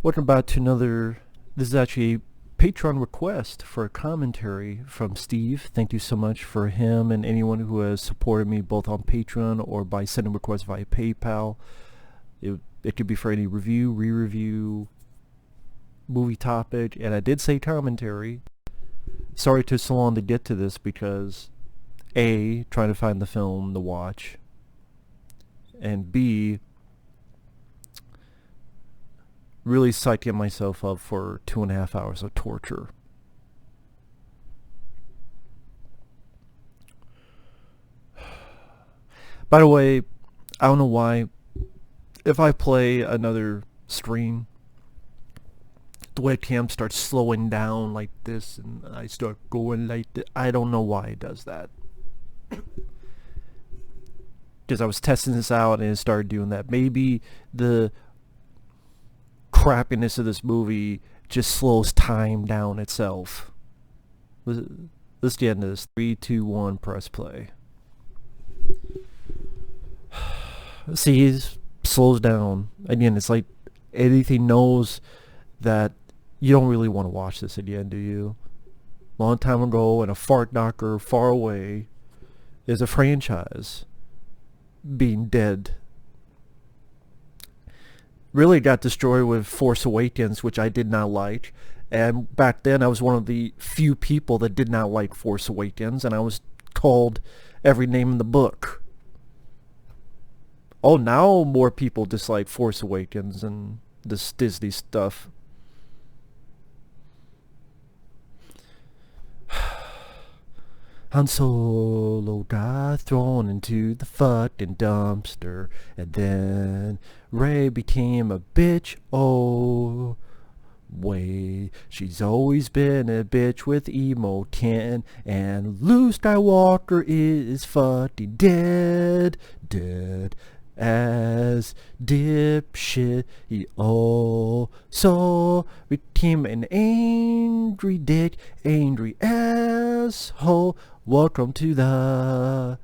Welcome back to another, this is actually a Patreon request for a commentary from Steve. Thank you so much for him and anyone who has supported me both on Patreon or by sending requests via PayPal. It could be for any review, re-review, movie topic, and I did say commentary. Sorry it took so long to get to this because A, trying to find the film to watch, and B, really psyching myself up for 2.5 hours of torture. By the way, I don't know why, if I play another stream, the webcam starts slowing down like this and I start going like this. I don't know why it does that. Because I was testing this out and it started doing that. Maybe the crappiness of this movie just slows time down itself. Let's get into this. 3, 2, 1, press play. See, it slows down. Again, it's like anything knows that you don't really want to watch this again, do you? Long time ago, in a fart knocker far away, is a franchise being dead. Really got destroyed with Force Awakens, which I did not like. And back then, I was one of the few people that did not like Force Awakens, and I was called every name in the book. Oh, now more people dislike Force Awakens and this Disney stuff. Han Solo got thrown into the fucking dumpster, and then Rey became a bitch. Oh, wait, she's always been a bitch with emo Ken, and Luke Skywalker is fucking dead as dipshit. He also became an angry dick, angry asshole. Welcome to the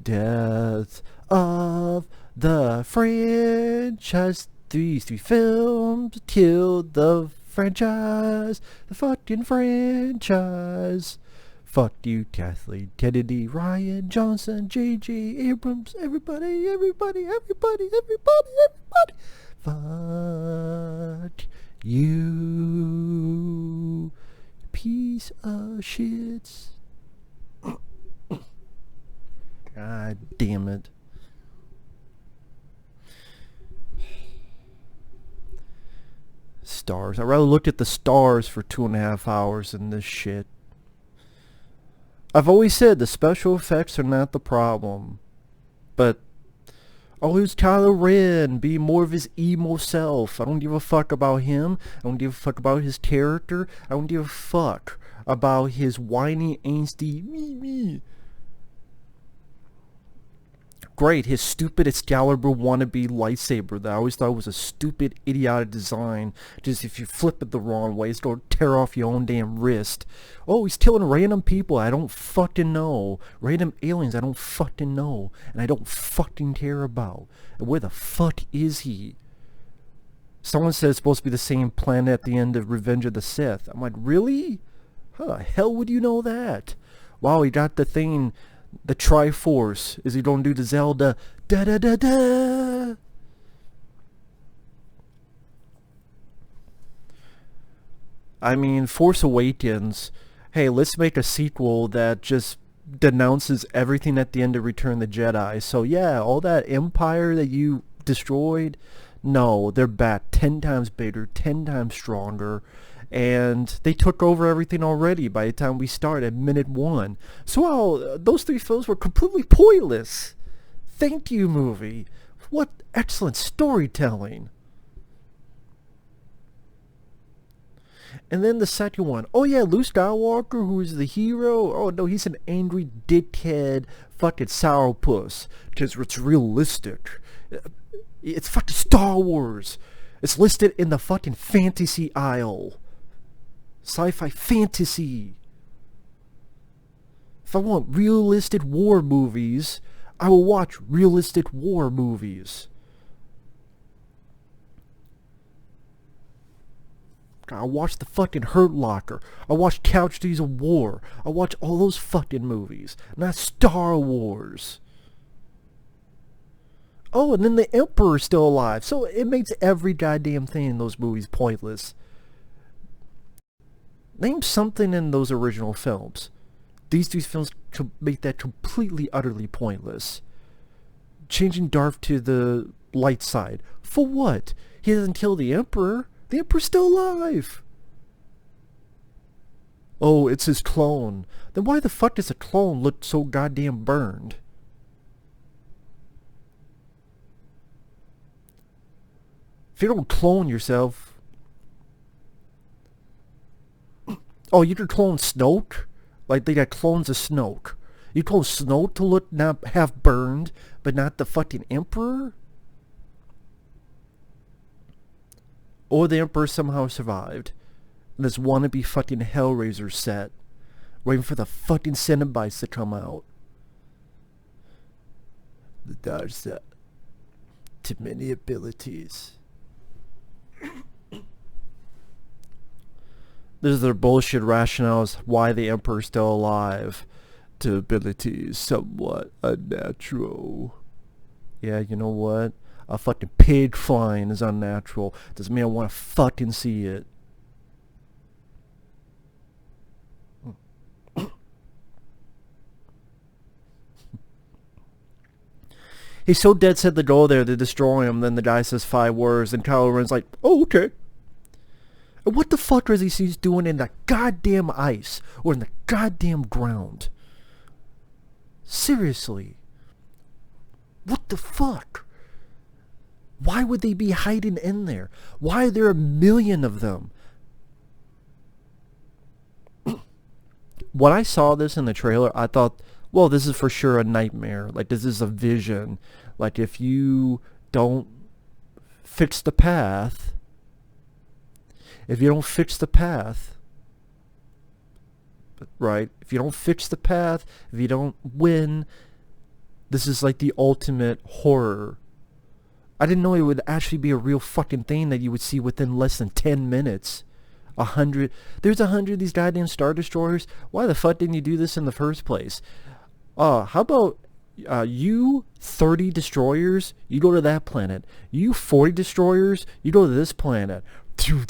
death of the franchise. These 3 films killed the franchise. The fucking franchise. Fuck you, Kathleen Kennedy, Ryan Johnson, J.J. Abrams, everybody. Fuck you, piece of shits. God damn it. Stars. I'd rather look at the stars for 2.5 hours than this shit. I've always said the special effects are not the problem. But, oh, who's Kylo Ren? Be more of his emo self. I don't give a fuck about him. I don't give a fuck about his character. I don't give a fuck about his whiny, angsty, me. Great, his stupid Excalibur wannabe lightsaber that I always thought was a stupid, idiotic design. Just if you flip it the wrong way, it's going to tear off your own damn wrist. Oh, he's killing random people I don't fucking know. Random aliens I don't fucking know. And I don't fucking care about. And where the fuck is he? Someone said it's supposed to be the same planet at the end of Revenge of the Sith. I'm like, really? How the hell would you know that? Wow, he got the thing... The Triforce. Is he gonna do the Zelda? Da da da da. I mean, Force Awakens. Hey, let's make a sequel that just denounces everything at the end of Return of the Jedi. So yeah, all that empire that you destroyed, no, they're back 10 times bigger, 10 times stronger. And they took over everything already by the time we start at minute 1. So those 3 films were completely pointless. Thank you, movie. What excellent storytelling. And then the second one. Oh yeah, Luke Skywalker, who is the hero. Oh no, he's an angry dickhead fucking sourpuss. Because it's realistic. It's fucking Star Wars. It's listed in the fucking fantasy aisle. Sci-fi fantasy. If I want realistic war movies, I will watch realistic war movies. Skywalker. I watched the fucking Hurt Locker. I watched Casualties of War. I watched all those fucking movies. Not Star Wars. Oh, and then the Emperor's still alive. So it makes every goddamn thing in those movies pointless. Name something in those original films. These two films make that completely, utterly pointless. Changing Darth to the light side. For what? He doesn't kill the Emperor. The Emperor's still alive. Oh, it's his clone. Then why the fuck does a clone look so goddamn burned? If you don't clone yourself... Oh, you can clone Snoke? Like they got clones of Snoke. You clone Snoke to look not half burned, but not the fucking Emperor? Or the Emperor somehow survived. And this wannabe fucking Hellraiser set. Waiting for the fucking Cenobites to come out. The dark side. To many abilities. This is their bullshit rationales why the Emperor's still alive. To abilities somewhat unnatural. Yeah, you know what? A fucking pig flying is unnatural. Doesn't mean I want to fucking see it. He's so dead set to go there to destroy him, then the guy says 5 words, and Kylo Ren's like, oh, okay. And what the fuck is he doing in the goddamn ice, or in the goddamn ground? Seriously. What the fuck? Why would they be hiding in there? Why are there a million of them? When I saw this in the trailer, I thought, well, this is for sure a nightmare. Like, this is a vision. Like, if you don't fix the path, right? If you don't fix the path, if you don't win, this is like the ultimate horror. I didn't know it would actually be a real fucking thing that you would see within less than 10 minutes. 100. There's 100 of these goddamn Star Destroyers. Why the fuck didn't you do this in the first place? How about you 30 destroyers, you go to that planet. You 40 destroyers, you go to this planet. How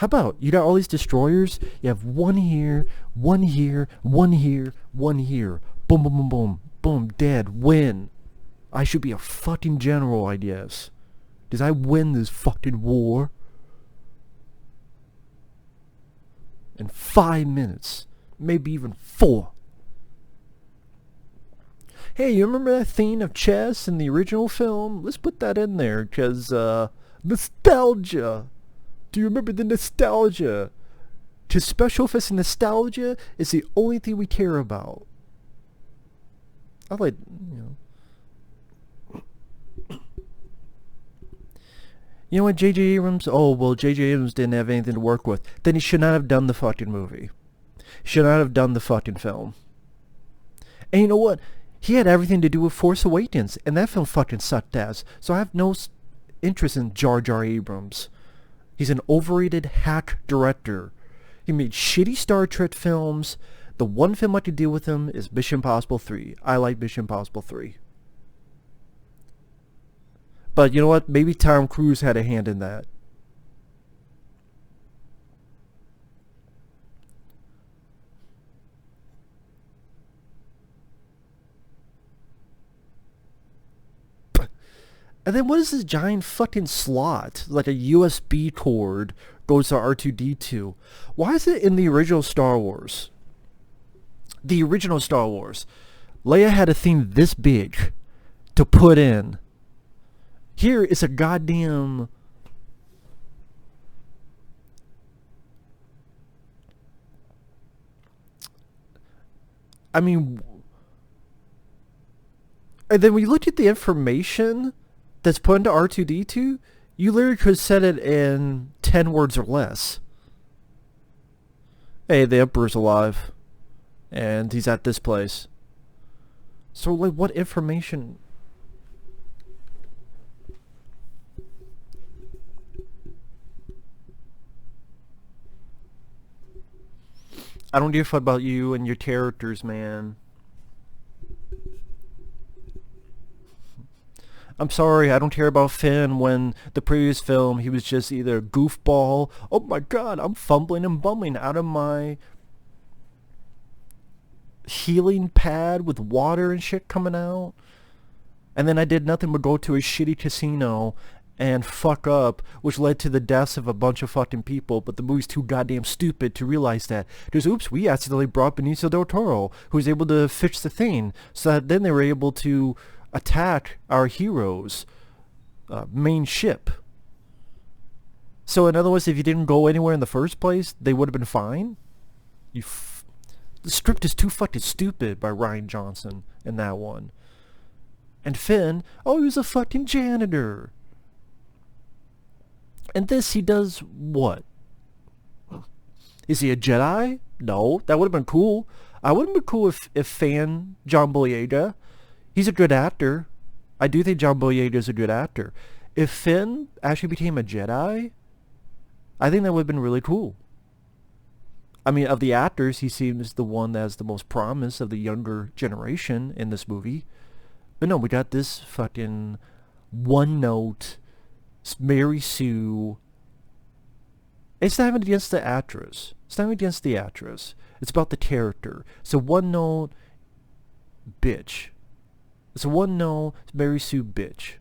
about you got all these destroyers? You have one here, one here, one here, one here. Boom, boom, boom, boom, boom. Dead. Win. I should be a fucking general, I guess. Did I win this fucking war? In 5 minutes. Maybe even 4. Hey, you remember that theme of chess in the original film? Let's put that in there, because, nostalgia. Do you remember the nostalgia? Because special effects and nostalgia is the only thing we care about. I like, You know what, J.J. Abrams? Oh, well, J.J. Abrams didn't have anything to work with. Then he should not have done the fucking movie. He should not have done the fucking film. And you know what? He had everything to do with Force Awakens, and that film fucking sucked ass. So I have no interest in Jar Jar Abrams. He's an overrated hack director. He made shitty Star Trek films. The one film I could deal with him is Mission Impossible 3. I like Mission Impossible 3. But you know what? Maybe Tom Cruise had a hand in that. And then what is this giant fucking slot? Like a USB cord goes to R2-D2. Why is it in the original Star Wars? The original Star Wars. Leia had a thing this big to put in. Here is a goddamn... I mean... And then when you look at the information that's put into R2-D2, you literally could set it in 10 words or less. Hey, the Emperor's alive. And he's at this place. So, like, what information... I don't give a fuck about you and your characters, man. I'm sorry, I don't care about Finn when the previous film he was just either a goofball. Oh my god, I'm fumbling and bumbling out of my healing pad with water and shit coming out. And then I did nothing but go to a shitty casino and fuck up, which led to the deaths of a bunch of fucking people, but the movie's too goddamn stupid to realize that. Just, oops, we accidentally brought Benicio del Toro, who was able to fix the thing, so that then they were able to attack our heroes' main ship. So in other words, if you didn't go anywhere in the first place, they would have been fine? The script is too fucking stupid by Rian Johnson in that one. And Finn, oh, he was a fucking janitor. And this, he does what? Is he a Jedi? No, that would have been cool. I would have been cool if Fan John Boyega, he's a good actor. I do think John Boyega is a good actor. If Finn actually became a Jedi, I think that would have been really cool. I mean, of the actors, he seems the one that has the most promise of the younger generation in this movie. But no, we got this fucking one-note Mary Sue. It's not even against the actress. It's not even against the actress. It's about the character. It's a one-note bitch. It's a one-note Mary Sue bitch.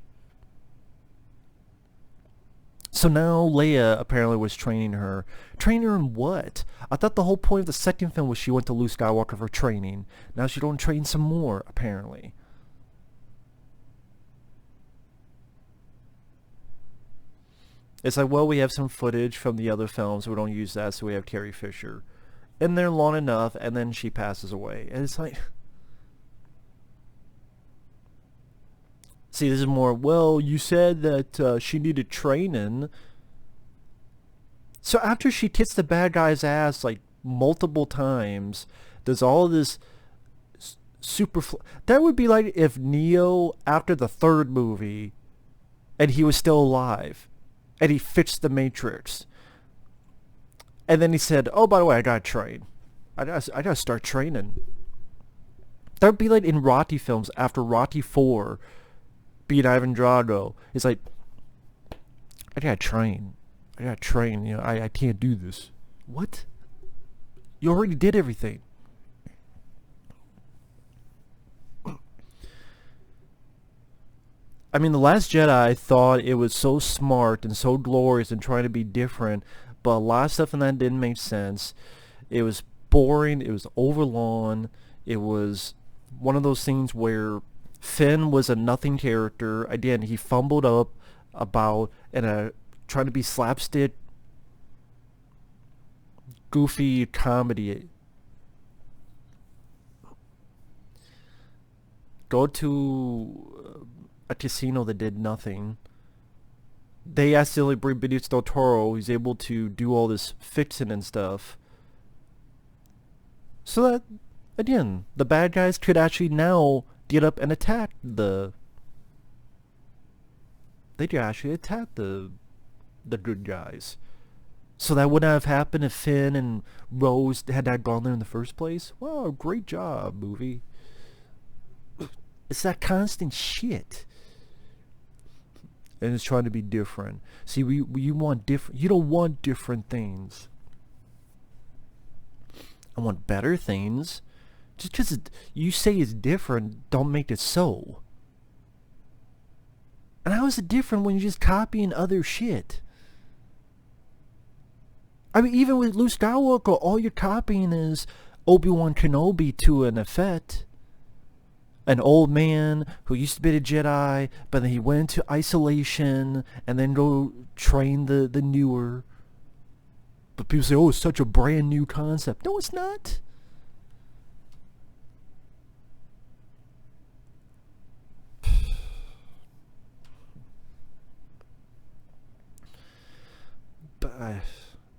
So now Leia apparently was training her. Training her in what? I thought the whole point of the second film was she went to Luke Skywalker for training. Now she's going to train some more, apparently. It's like, well, we have some footage from the other films, so we don't use that, so we have Carrie Fisher. And they're long enough, and then she passes away. And it's like... See, this is more, well, you said that she needed training. So after she kicks the bad guy's ass, like, multiple times, there's all this super... That would be like if Neo, after the third movie, and he was still alive, and he fixed the Matrix. And then he said, oh, by the way, I gotta train. I gotta start training. That would be like in Rocky films after Rocky 4, beat Ivan Drago. It's like, I gotta train. I gotta train. You know, I can't do this. What? You already did everything. I mean, The Last Jedi thought it was so smart and so glorious and trying to be different, but a lot of stuff in that didn't make sense. It was boring. It was overlong. It was one of those things where Finn was a nothing character. Again, he fumbled up about and trying to be slapstick, goofy comedy. Go to a casino that did nothing. They accidentally bring Benicio del Toro, who's able to do all this fixing and stuff. So that, again, the bad guys could actually now get up and attack the... They could actually attack the good guys. So that wouldn't have happened if Finn and Rose had not gone there in the first place. Wow, great job, movie. It's that constant shit. And it's trying to be different. See, you want different. You don't want different things. I want better things. Just because you say it's different, don't make it so. And how is it different when you're just copying other shit? I mean, even with Luke Skywalker, all you're copying is Obi-Wan Kenobi to an effect. An old man who used to be a Jedi, but then he went into isolation and then go train the newer. But people say, oh, it's such a brand new concept. No, it's not. But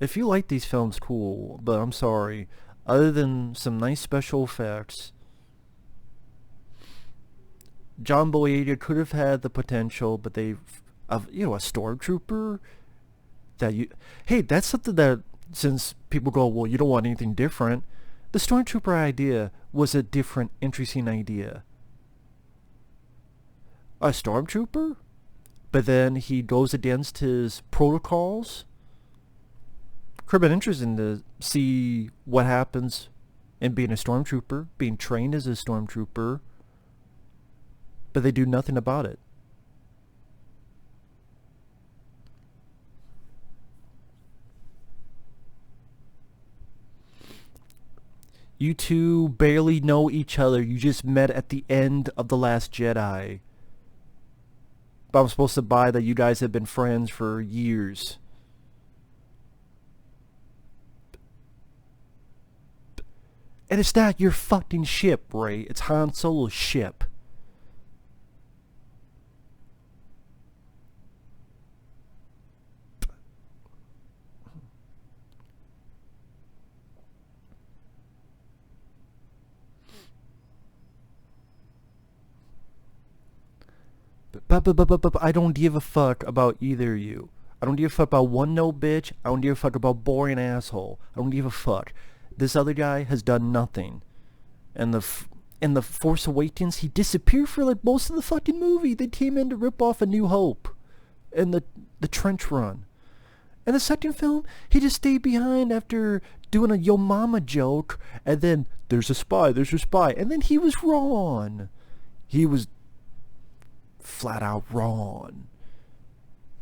if you like these films, cool. But I'm sorry. Other than some nice special effects, John Boyega could have had the potential, but a stormtrooper that you... Hey, that's something that, since people go, well, you don't want anything different, The stormtrooper idea was a different, interesting idea. A stormtrooper? But then he goes against his protocols? Could have been interesting to see what happens in being a stormtrooper, being trained as a stormtrooper, but they do nothing about it. You two barely know each other. You just met at the end of The Last Jedi. But I'm supposed to buy that you guys have been friends for years. And it's not your fucking ship, Rey. It's Han Solo's ship. But I don't give a fuck about either of you. I don't give a fuck about one note bitch. I don't give a fuck about boring asshole. I don't give a fuck. This other guy has done nothing. And in the Force Awakens, he disappeared for like most of the fucking movie. They came in to rip off A New Hope and the trench run. And the second film, he just stayed behind after doing a yo mama joke, and then there's a spy, and then he was wrong. He was flat out wrong.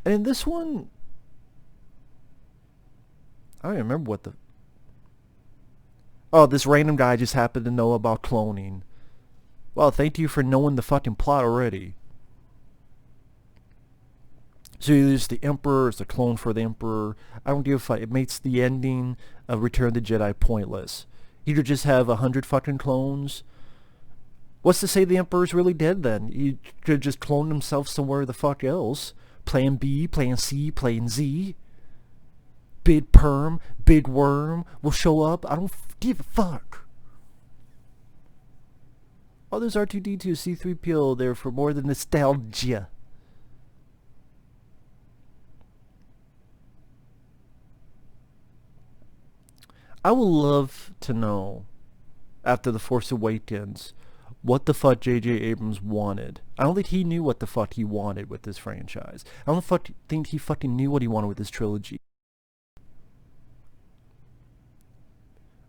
And in this one, I don't even remember what the... Oh, this random guy just happened to know about cloning. Well, thank you for knowing the fucking plot already. So there's the Emperor, it's a clone for the Emperor. I don't give a fuck. It makes the ending of Return of the Jedi pointless. You could just have 100 fucking clones. What's to say the Emperor's really dead then? He could just clone himself somewhere the fuck else. Plan B, Plan C, Plan Z. Big Perm, Big Worm will show up. I don't give a fuck. Oh, there's R2-D2, C-3PO there for more than nostalgia. I would love to know, after The Force Awakens, what the fuck J.J. Abrams wanted. I don't think he knew what the fuck he wanted with this franchise. I don't think he fucking knew what he wanted with this trilogy.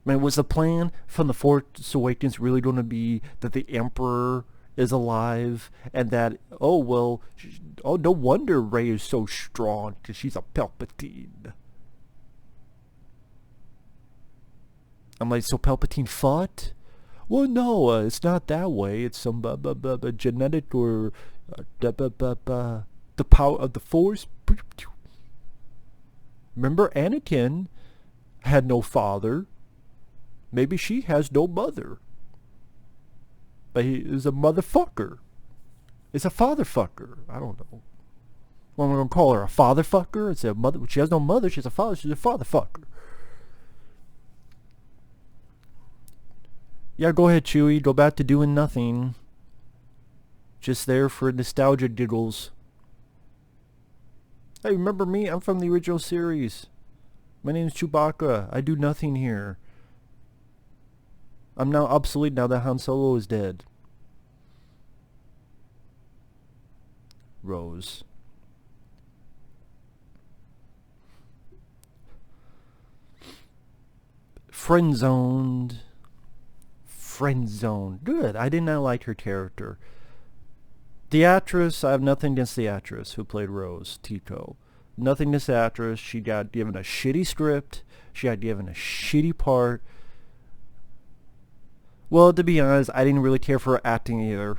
I mean, was the plan from The Force Awakens really going to be that the Emperor is alive and that, oh, no wonder Rey is so strong because she's a Palpatine. I'm like, so Palpatine fought? Well, no, it's not that way. It's some genetic or the power of the Force. Remember, Anakin had no father. Maybe she has no mother. But he is a motherfucker. It's a fatherfucker. I don't know. What am I going to call her? A fatherfucker? It's a mother. She has no mother. She's a father. She's a fatherfucker. Yeah, go ahead, Chewie. Go back to doing nothing. Just there for nostalgia giggles. Hey, remember me? I'm from the original series. My name is Chewbacca. I do nothing here. I'm now obsolete now that Han Solo is dead. Rose. Friend-zoned. Friend-zoned. Good. I did not like her character. The actress, I have nothing against the actress who played Rose, Tico. Nothing against the actress. She got given a shitty script. She got given a shitty part. Well, to be honest, I didn't really care for her acting either.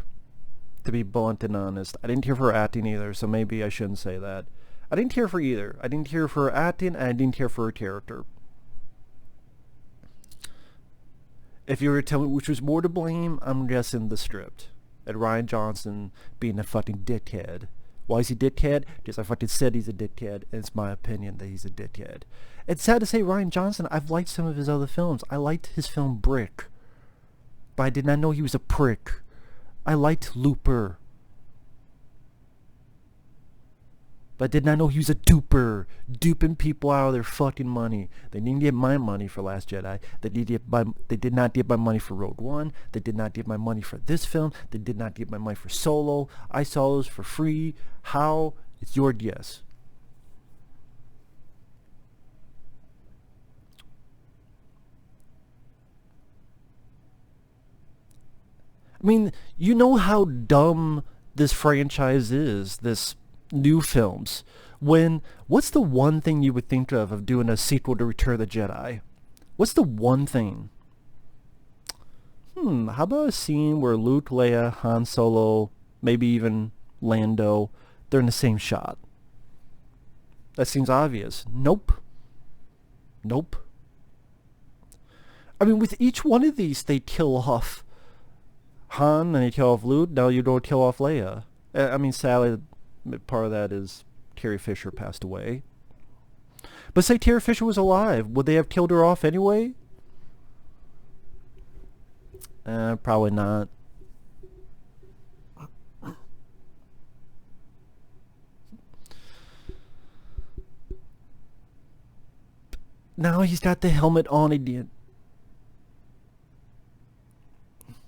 To be blunt and honest. I didn't care for her acting either, so maybe I shouldn't say that. I didn't care for either. I didn't care for her acting, and I didn't care for her character. If you were to tell me which was more to blame, I'm guessing the script. And Rian Johnson being a fucking dickhead. Why is he dickhead? Because I fucking said he's a dickhead, and it's my opinion that he's a dickhead. It's sad to say Rian Johnson, I've liked some of his other films. I liked his film Brick. But I did not know he was a prick. I liked Looper. But I did not know he was a duper, duping people out of their fucking money. They didn't get my money for Last Jedi. They did not get my money for Rogue One. They did not get my money for this film. They did not get my money for Solo. I saw those for free. How? It's your guess. I mean, you know how dumb this franchise is, this new films. What's the one thing you would think of doing a sequel to Return of the Jedi? What's the one thing? How about a scene where Luke, Leia, Han Solo, maybe even Lando, they're in the same shot? That seems obvious. Nope. I mean, with each one of these, they kill off Han and they kill off Luke. Now you don't kill off Leia. I mean, sadly, part of that is Carrie Fisher passed away. But say Carrie Fisher was alive, would they have killed her off anyway? Probably not. Now he's got the helmet on again.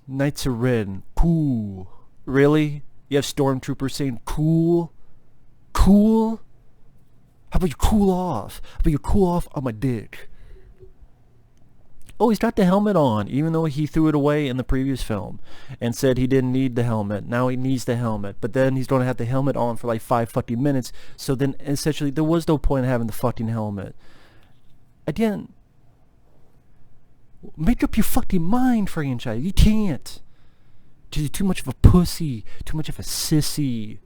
Knights of Ren. Cool. Really? You have stormtroopers saying cool? Cool? How about you cool off? How about you cool off on my dick? Oh, he's got the helmet on, even though he threw it away in the previous film and said he didn't need the helmet. Now he needs the helmet. But then he's going to have the helmet on for like 5 fucking minutes. So then essentially there was no point in having the fucking helmet. Again, make up your fucking mind, franchise. You can't. You're too much of a pussy. Too much of a sissy.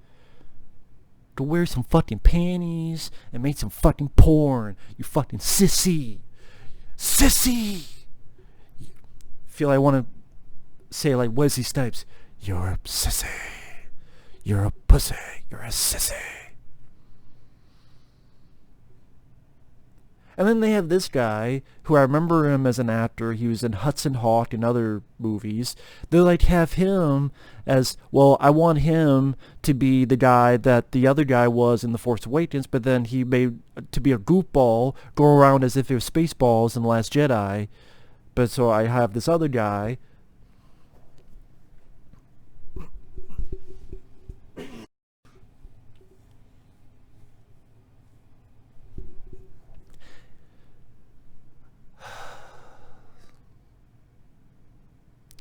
Go wear some fucking panties and make some fucking porn. You fucking sissy. Sissy! Feel I want to say like Wesley Snipes. You're a sissy. You're a pussy. You're a sissy. And then they have this guy, who I remember him as an actor. He was in Hudson Hawk and other movies. They like have him as, well, I want him to be the guy that the other guy was in The Force Awakens, but then he made to be a goofball, go around as if it was Spaceballs in The Last Jedi. But so I have this other guy.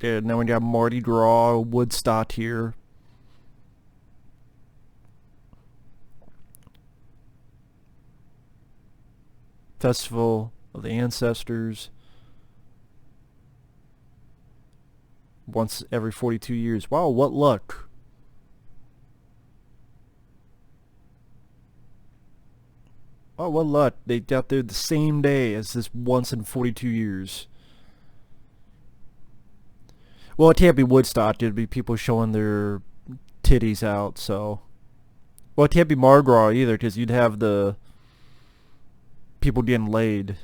And now we got Mardi Gras, Woodstock here. Festival of the Ancestors. Once every 42 years. Wow, what luck. Oh, what luck. They got there the same day as this once in 42 years. Well, it can't be Woodstock. It'd be people showing their titties out, so. Well, it can't be Mardi Gras either, because you'd have the people getting laid.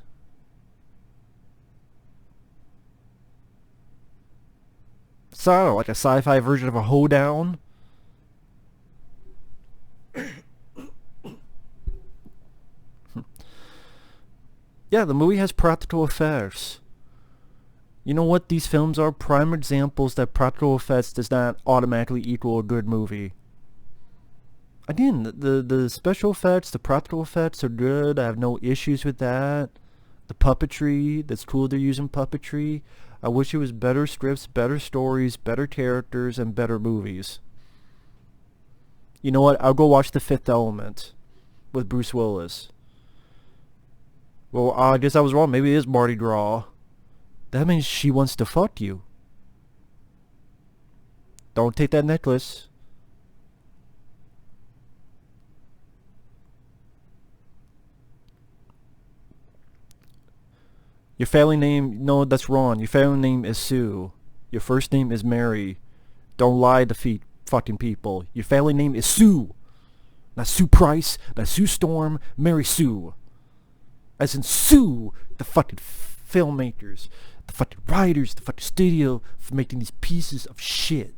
So, I don't know, like a sci-fi version of a hoedown? Yeah, the movie has practical effects. You know what these films are? Prime examples that practical effects does not automatically equal a good movie. Again, the special effects, the practical effects are good. I have no issues with that. The puppetry, that's cool they're using puppetry. I wish it was better scripts, better stories, better characters, and better movies. You know what? I'll go watch The Fifth Element with Bruce Willis. Well, I guess I was wrong. Maybe it is Mardi Gras. That means she wants to fuck you. Don't take that necklace. Your family name, no, that's wrong. Your family name is Sue. Your first name is Mary. Don't lie to fucking people. Your family name is Sue. Not Sue Price, not Sue Storm, Mary Sue. As in sue the fucking filmmakers, the fucking writers, the fucking studio for making these pieces of shit.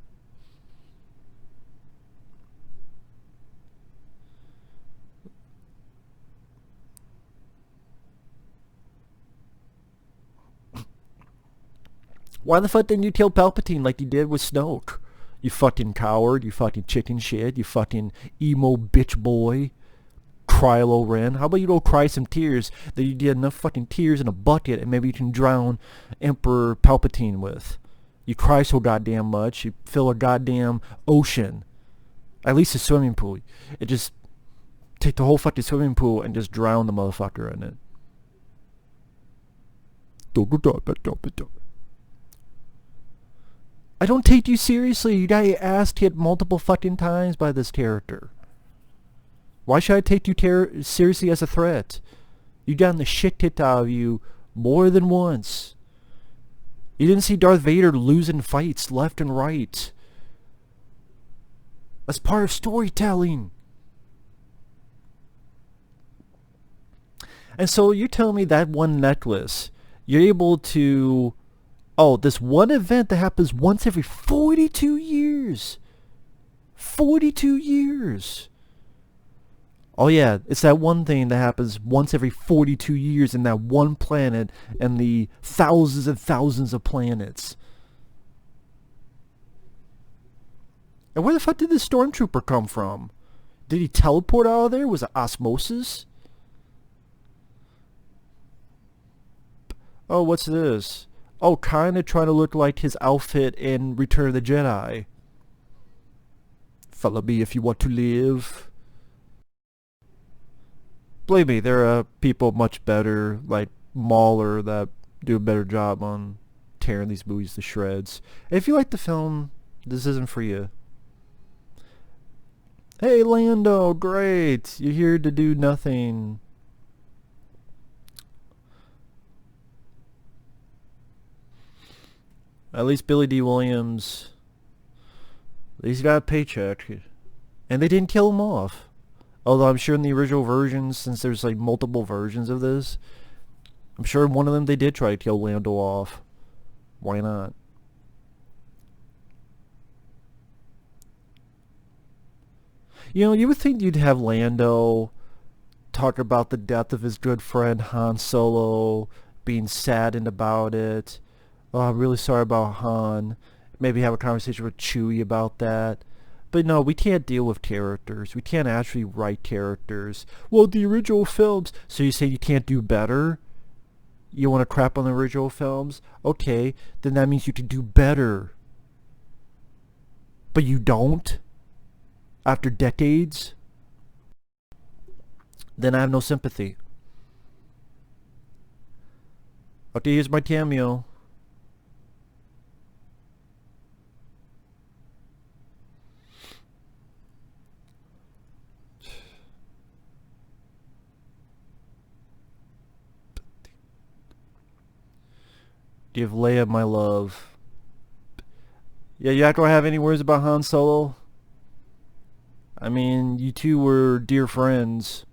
Why the fuck didn't you kill Palpatine like you did with Snoke? You fucking coward, you fucking chicken shit, you fucking emo bitch boy. Kylo Ren. How about you go cry some tears that you get enough fucking tears in a bucket and maybe you can drown Emperor Palpatine with. You cry so goddamn much, you fill a goddamn ocean. At least a swimming pool. It just take the whole fucking swimming pool and just drown the motherfucker in it. I don't take you seriously. You got your ass hit multiple fucking times by this character. Why should I take you seriously as a threat? You gotten the shit kicked out of you more than once. You didn't see Darth Vader losing fights left and right. That's part of storytelling. And so you're telling me that one necklace, you're able to... Oh, this one event that happens once every 42 years. 42 years. Oh yeah, it's that one thing that happens once every 42 years in that one planet and the thousands and thousands of planets. And where the fuck did this stormtrooper come from? Did he teleport out of there? Was it osmosis? Oh, what's this? Oh, kinda trying to look like his outfit in Return of the Jedi. Follow me if you want to live. Believe me, there are people much better, like Mauler, that do a better job on tearing these movies to shreds. If you like the film, this isn't for you. Hey Lando, great! You're here to do nothing. At least Billy D. Williams, at least he got a paycheck. And they didn't kill him off. Although I'm sure in the original versions, since there's like multiple versions of this, I'm sure in one of them they did try to kill Lando off. Why not? You know, you would think you'd have Lando talk about the death of his good friend Han Solo, being saddened about it. Oh, I'm really sorry about Han. Maybe have a conversation with Chewie about that. But no, we can't deal with characters. We can't actually write characters. Well, the original films... So you say you can't do better? You want to crap on the original films? Okay, then that means you can do better. But you don't? After decades? Then I have no sympathy. Okay, here's my cameo. Give Leia my love. Yeah, you not gonna have any words about Han Solo? I mean, you two were dear friends.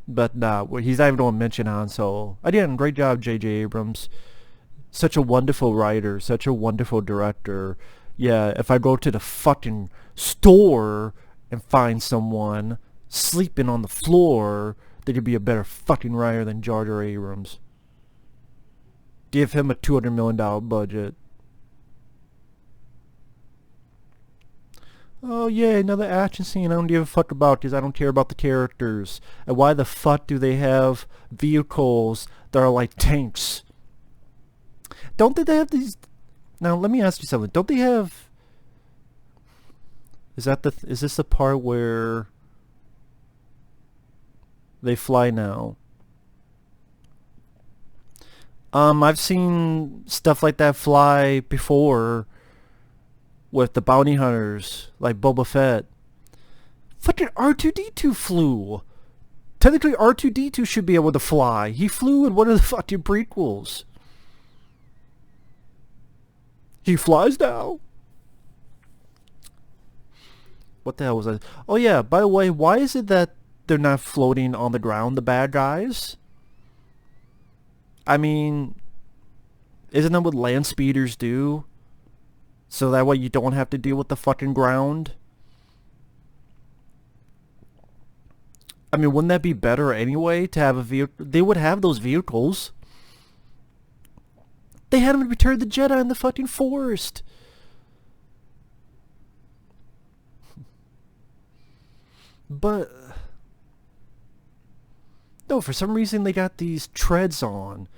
But nah, he's not even gonna mention Han Solo. Again, great job, J.J. Abrams. Such a wonderful writer, such a wonderful director. Yeah, if I go to the fucking store and find someone sleeping on the floor, they could be a better fucking writer than Jar Jar Abrams. Give him a $200 million budget. Oh yeah, another action scene I don't give a fuck about because I don't care about the characters. And why the fuck do they have vehicles that are like tanks? Don't they have these... Now let me ask you something. Don't they have... Is this the part where they fly now? I've seen stuff like that fly before with the bounty hunters, like Boba Fett. Fucking R2-D2 flew. Technically, R2-D2 should be able to fly. He flew in one of the fucking prequels. He flies now. What the hell was that? Oh yeah, by the way, why is it that they're not floating on the ground, the bad guys? I mean, isn't that what land speeders do? So that way you don't have to deal with the fucking ground? I mean, wouldn't that be better anyway to have a vehicle? They would have those vehicles. They had him return the Jedi in the fucking forest. But no, for some reason they got these treads on,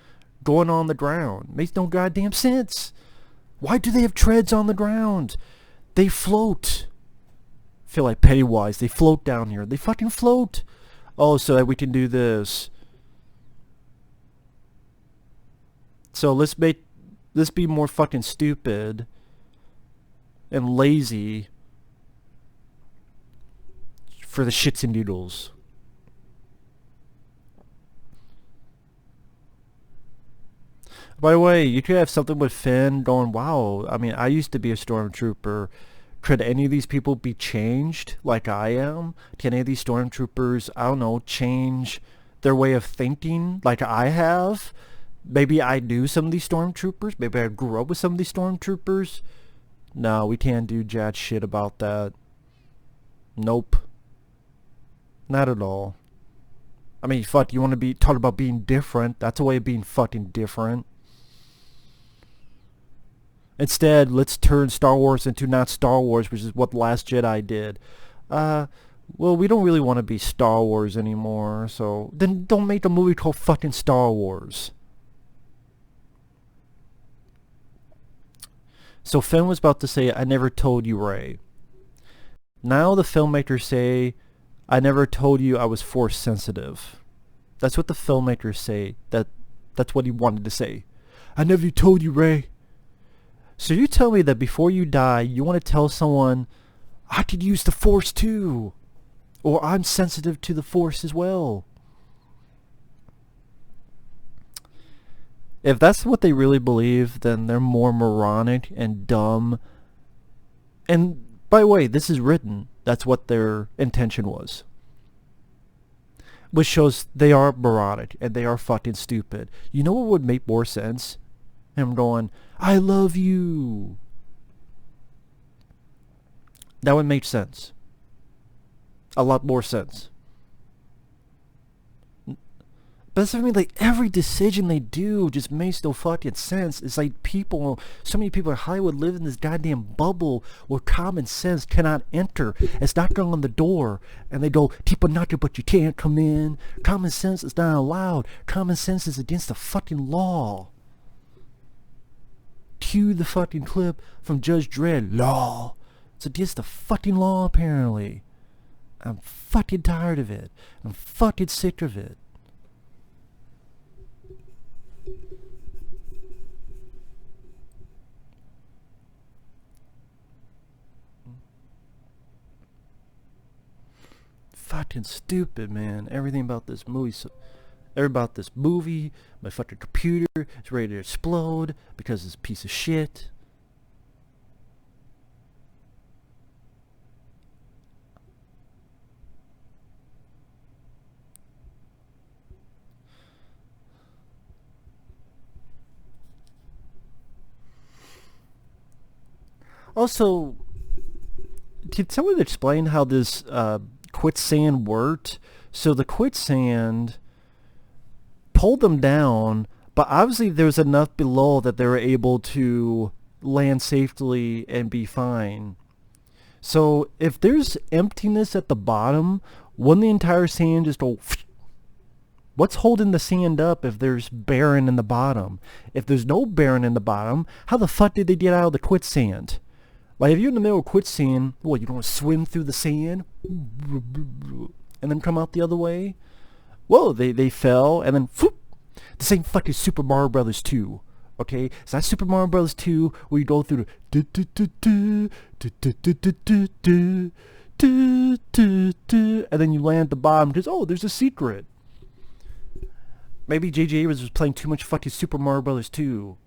going on the ground. Makes no goddamn sense. Why do they have treads on the ground? They float. I feel like Pennywise. They float down here. They fucking float. Oh, so that we can do this. So let's be more fucking stupid and lazy for the shits and noodles. By the way, you could have something with Finn going, wow, I mean, I used to be a stormtrooper. Could any of these people be changed like I am? Can any of these stormtroopers, I don't know, change their way of thinking like I have? Maybe I knew some of these stormtroopers. Maybe I grew up with some of these stormtroopers. No, we can't do jack shit about that. Nope. Not at all. I mean, fuck, you want to be talk about being different? That's a way of being fucking different. Instead, let's turn Star Wars into not Star Wars, which is what Last Jedi did. Well, we don't really want to be Star Wars anymore, so then don't make a movie called fucking Star Wars. So Finn was about to say, I never told you, Rey. Now the filmmakers say, I never told you I was force sensitive. That's what the filmmakers say. That's what he wanted to say. I never told you, Rey. So you tell me that before you die, you want to tell someone, I could use the Force too. Or I'm sensitive to the Force as well. If that's what they really believe, then they're more moronic and dumb. And by the way, this is written. That's what their intention was. Which shows they are moronic and they are fucking stupid. You know what would make more sense? Him going, I love you. That would make sense. A lot more sense. But that's what I mean, like, every decision they do just makes no fucking sense. It's like people, so many people in Hollywood live in this goddamn bubble where common sense cannot enter. It's knocking on the door, and they go, people knocking, but you can't come in. Common sense is not allowed. Common sense is against the fucking law. Cue the fucking clip from Judge Dredd. Law. It's against the fucking law, apparently. I'm fucking tired of it. I'm fucking sick of it. Fucking stupid, man. Everything about this movie, my fucking computer is ready to explode because it's a piece of shit. Also, can someone explain how this quicksand worked? So the quicksand pulled them down, but obviously there was enough below that they were able to land safely and be fine. So if there's emptiness at the bottom, wouldn't the entire sand just go... What's holding the sand up if there's barren in the bottom? If there's no barren in the bottom, how the fuck did they get out of the quicksand? Like, if you're in the middle of quicksand, what, you don't swim through the sand and then come out the other way? Whoa, they fell and then whoop, the same fucking Super Mario Brothers 2. Okay, so that's Super Mario Brothers 2 where you go through the and then you land at the bottom because, oh, there's a secret. Maybe J.J. Abrams was playing too much fucking Super Mario Brothers 2.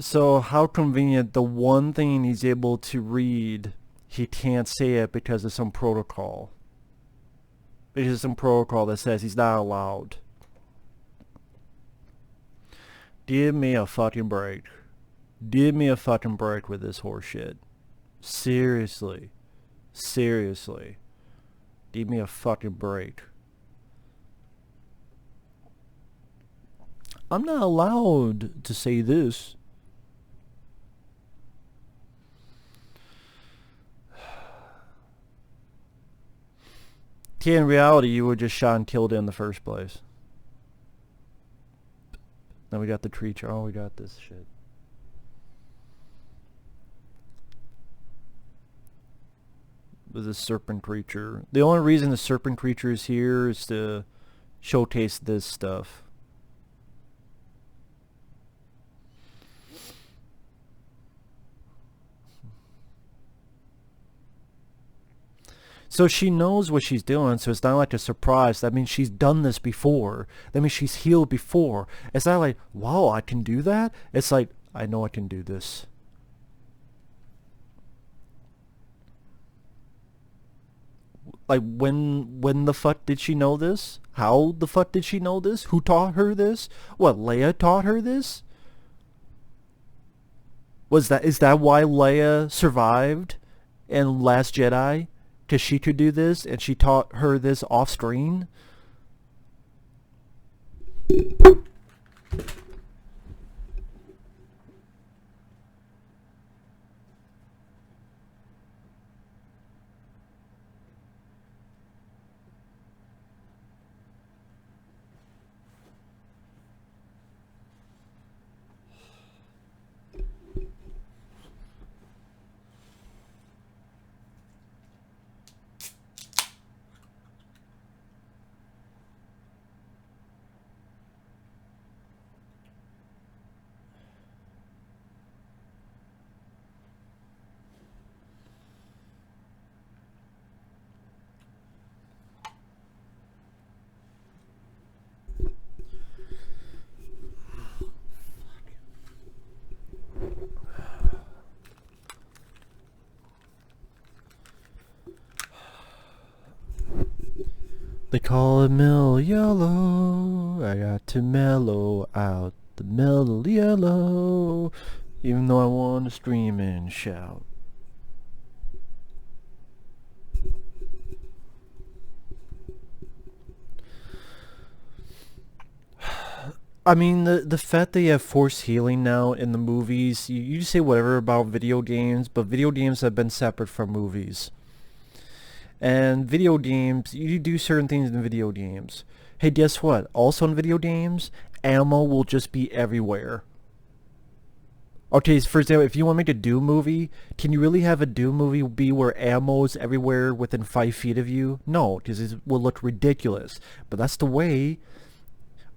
So how convenient, the one thing he's able to read, he can't say it because of some protocol. Because of some protocol that says he's not allowed. Give me a fucking break. Give me a fucking break with this horse shit. Seriously. Seriously. Give me a fucking break. I'm not allowed to say this. In reality, you were just shot and killed in the first place. Now we got the tree. Oh, we got this shit. With the serpent creature. The only reason the serpent creature is here is to showcase this stuff. So she knows what she's doing, so it's not like a surprise. That means she's done this before. That means she's healed before. It's not like, wow, I can do that? It's like, I know I can do this. Like, when the fuck did she know this? How the fuck did she know this? Who taught her this? What, Leia taught her this? Is that why Leia survived in Last Jedi? Because she could do this, and she taught her this off screen? They call it mellow yellow. I got to mellow out the mellow yellow, even though I want to scream and shout. I mean, the fact that you have force healing now in the movies, you say whatever about video games, but video games have been separate from movies. And video games, you do certain things in video games. Hey, guess what? Also in video games, ammo will just be everywhere. Okay, for example, if you want to make a Doom movie, can you really have a Doom movie be where ammo is everywhere within 5 feet of you? No, because it will look ridiculous. But that's the way.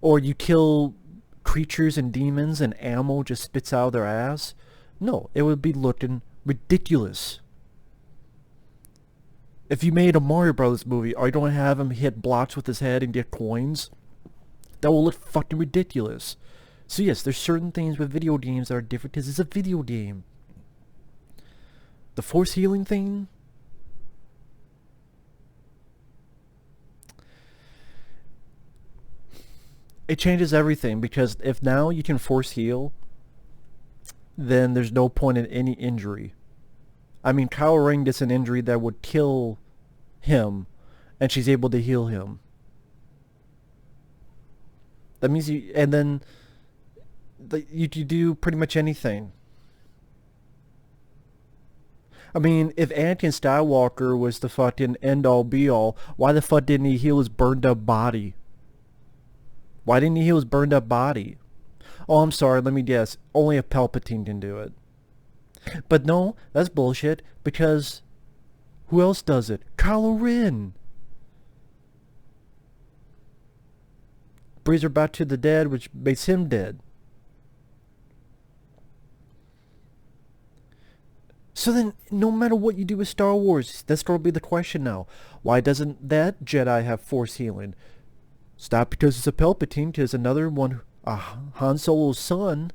Or you kill creatures and demons and ammo just spits out of their ass? No, it would be looking ridiculous. If you made a Mario Brothers movie, are you going to have him hit blocks with his head and get coins? That will look fucking ridiculous. So yes, there's certain things with video games that are different because it's a video game. The force healing thing? It changes everything, because if now you can force heal, then there's no point in any injury. I mean, Kylo Ren gets an injury that would kill him, and she's able to heal him. That means you, and then you do pretty much anything. I mean, if Anakin Skywalker was the fucking end-all be-all, why the fuck didn't he heal his burned-up body? Why didn't he heal his burned-up body? Oh, I'm sorry, let me guess. Only a Palpatine can do it. But no, that's bullshit, because who else does it? Kylo Ren! Brings her back to the dead, which makes him dead. So then, no matter what you do with Star Wars, that's going to be the question now. Why doesn't that Jedi have force healing? It's not because it's a Palpatine, because another one, Han Solo's son,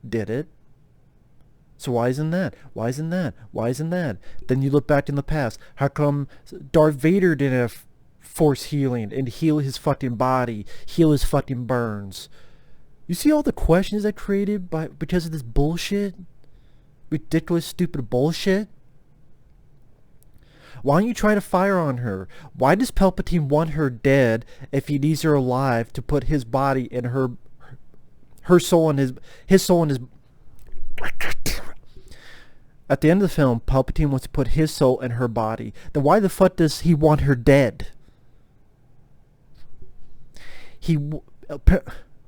did it. So why isn't that? Why isn't that? Why isn't that? Then you look back in the past. How come Darth Vader didn't have force healing and heal his fucking body, heal his fucking burns? You see all the questions that created because of this bullshit? Ridiculous, stupid bullshit? Why don't you try to fire on her? Why does Palpatine want her dead if he needs her alive to put his body in her soul in his soul in his... At the end of the film, Palpatine wants to put his soul in her body. Then why the fuck does he want her dead?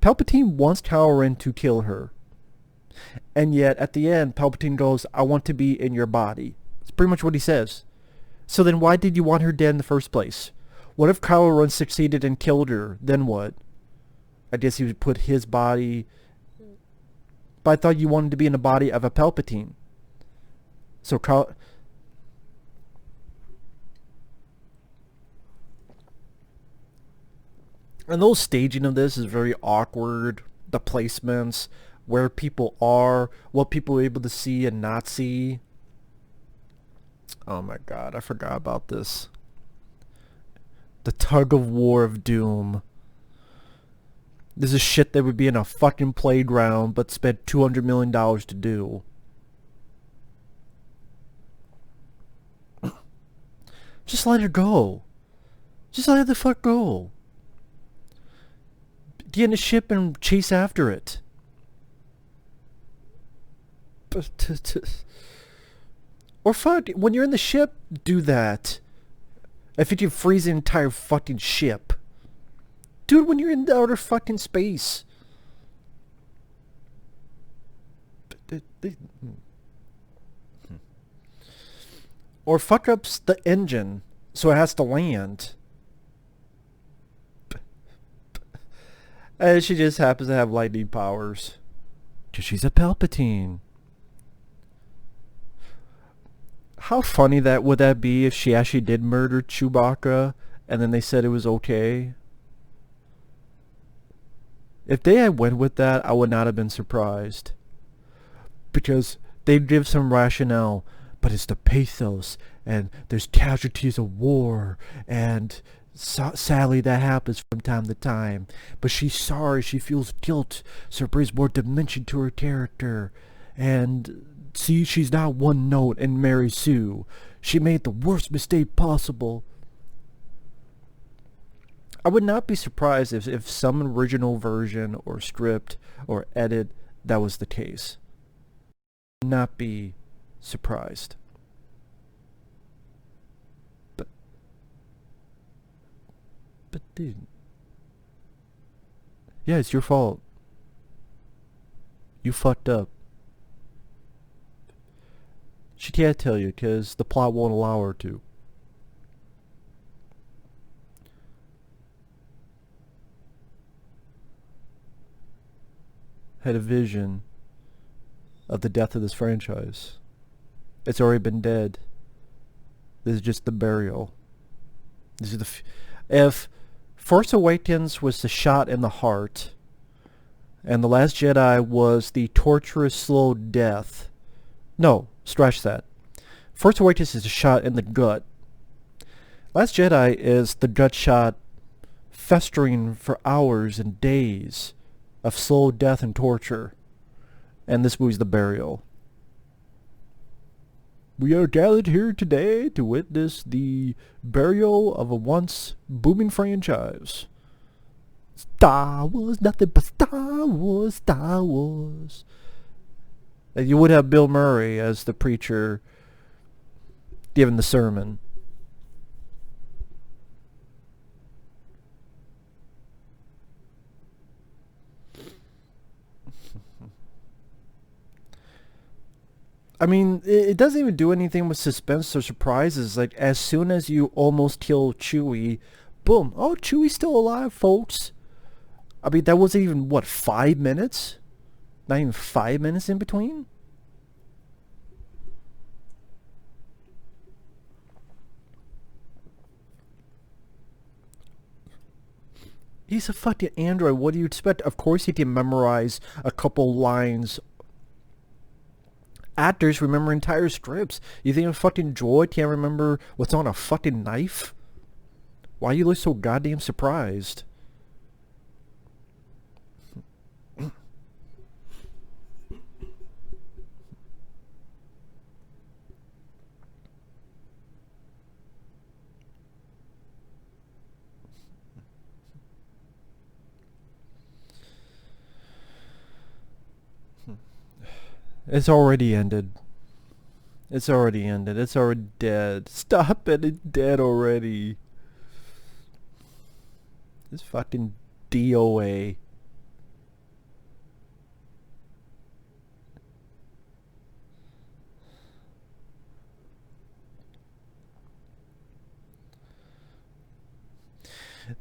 Palpatine wants Kylo Ren to kill her. And yet, at the end, Palpatine goes, I want to be in your body. It's pretty much what he says. So then why did you want her dead in the first place? What if Kylo Ren succeeded and killed her? Then what? I guess he would put his body... But I thought you wanted to be in the body of a Palpatine. So Kylo... And the whole staging of this is very awkward. The placements, where people are, what people are able to see and not see. Oh my god, I forgot about this. The tug of war of doom. This is shit that would be in a fucking playground but spent $200 million to do. Just let her go. Just let her the fuck go. Get in a ship and chase after it. Or fuck, when you're in the ship, do that. If you can freeze the entire fucking ship. Dude, when you're in the outer fucking space. Or fuck up the engine so it has to land. And she just happens to have lightning powers. Because she's a Palpatine. How funny would that be if she actually did murder Chewbacca and then they said it was okay? If they had went with that, I would not have been surprised. Because they'd give some rationale. But it's the pathos, and there's casualties of war, and... sadly that happens from time to time, but she's sorry, she feels guilt, so it brings more dimension to her character. And see, she's not one note in Mary Sue. She made the worst mistake possible. I would not be surprised if some original version or script or edit that was the case. I would not be surprised. But dude, yeah, it's your fault. You fucked up. She can't tell you because the plot won't allow her to. Had a vision of the death of this franchise. It's already been dead. This is just the burial. This is the... If Force Awakens was the shot in the heart, and The Last Jedi was the torturous, slow death. No, scratch that. Force Awakens is a shot in the gut. Last Jedi is the gut shot festering for hours and days of slow death and torture. And this movie's the burial. We are gathered here today to witness the burial of a once booming franchise. Star Wars, nothing but Star Wars, Star Wars. And you would have Bill Murray as the preacher giving the sermon. I mean, it doesn't even do anything with suspense or surprises. Like, as soon as you almost kill Chewie, boom. Oh, Chewie's still alive, folks. I mean, that wasn't even, what, 5 minutes? Not even 5 minutes in between? He's a fucking android. What do you expect? Of course he can memorize a couple lines. Actors remember entire scripts. You think a fucking droid can't remember what's on a fucking knife? Why you look so goddamn surprised? It's already ended. It's already ended. It's already dead. Stop it. It's dead already. It's fucking DOA.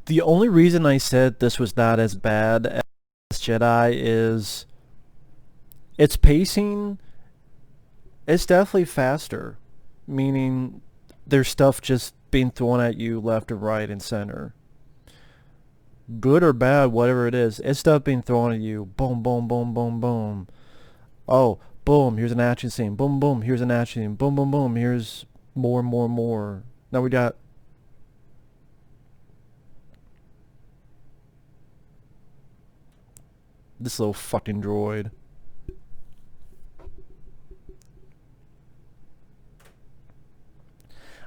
The only reason I said this was not as bad as Last Jedi is its pacing. It's definitely faster, meaning there's stuff just being thrown at you left and right and center. Good or bad, whatever it is, it's stuff being thrown at you. Boom, boom, boom, boom, boom. Oh, boom, here's an action scene. Boom, boom, here's an action scene. Boom, boom, boom, here's more, more, more. Now we got this little fucking droid.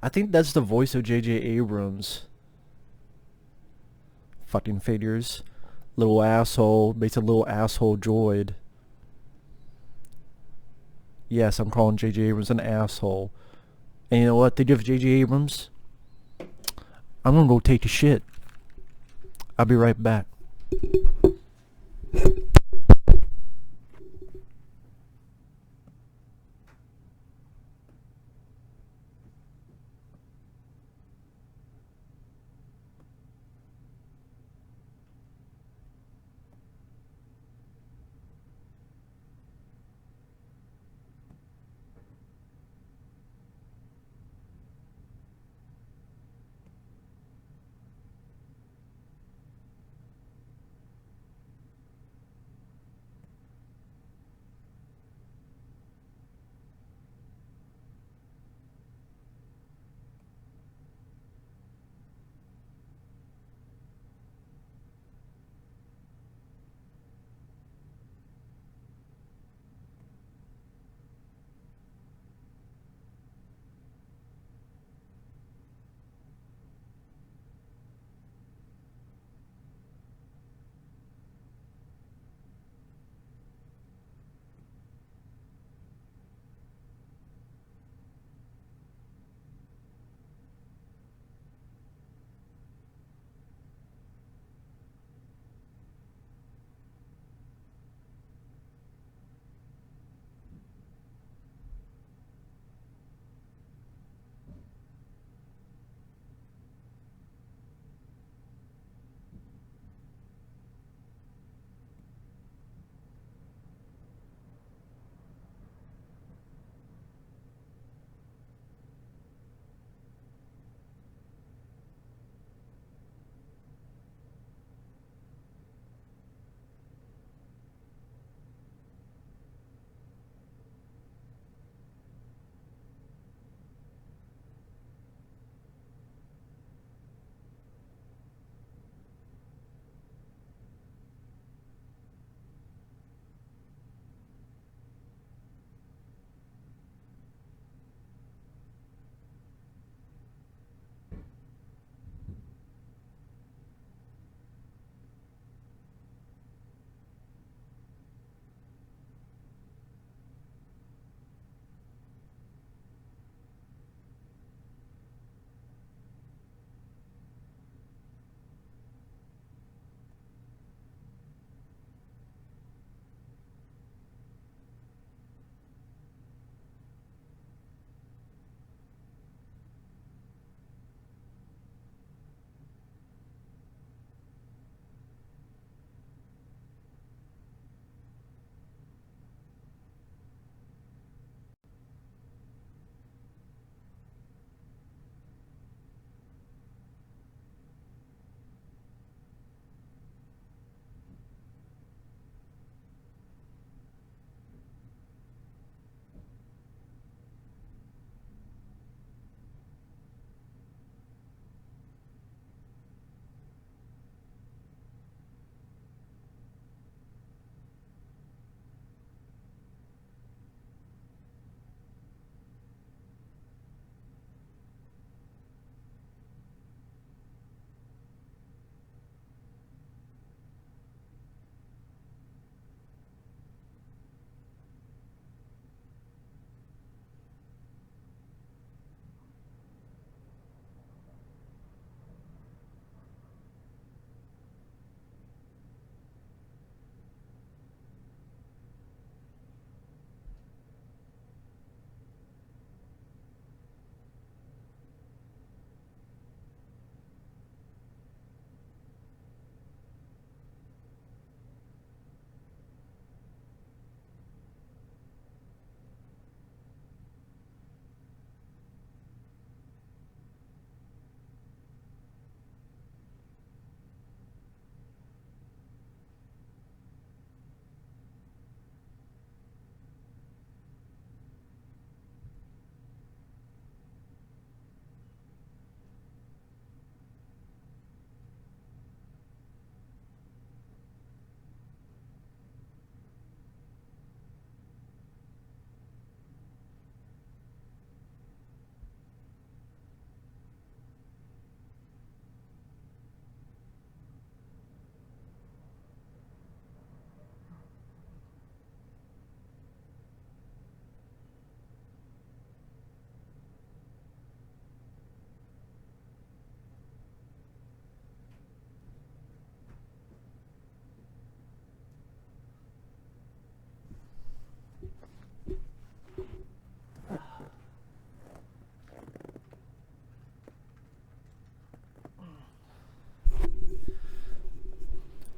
I think that's the voice of J.J. Abrams. Fucking figures. Little asshole. Makes a little asshole droid. Yes, I'm calling J.J. Abrams an asshole. And you know what they give J.J. Abrams? I'm gonna go take a shit. I'll be right back.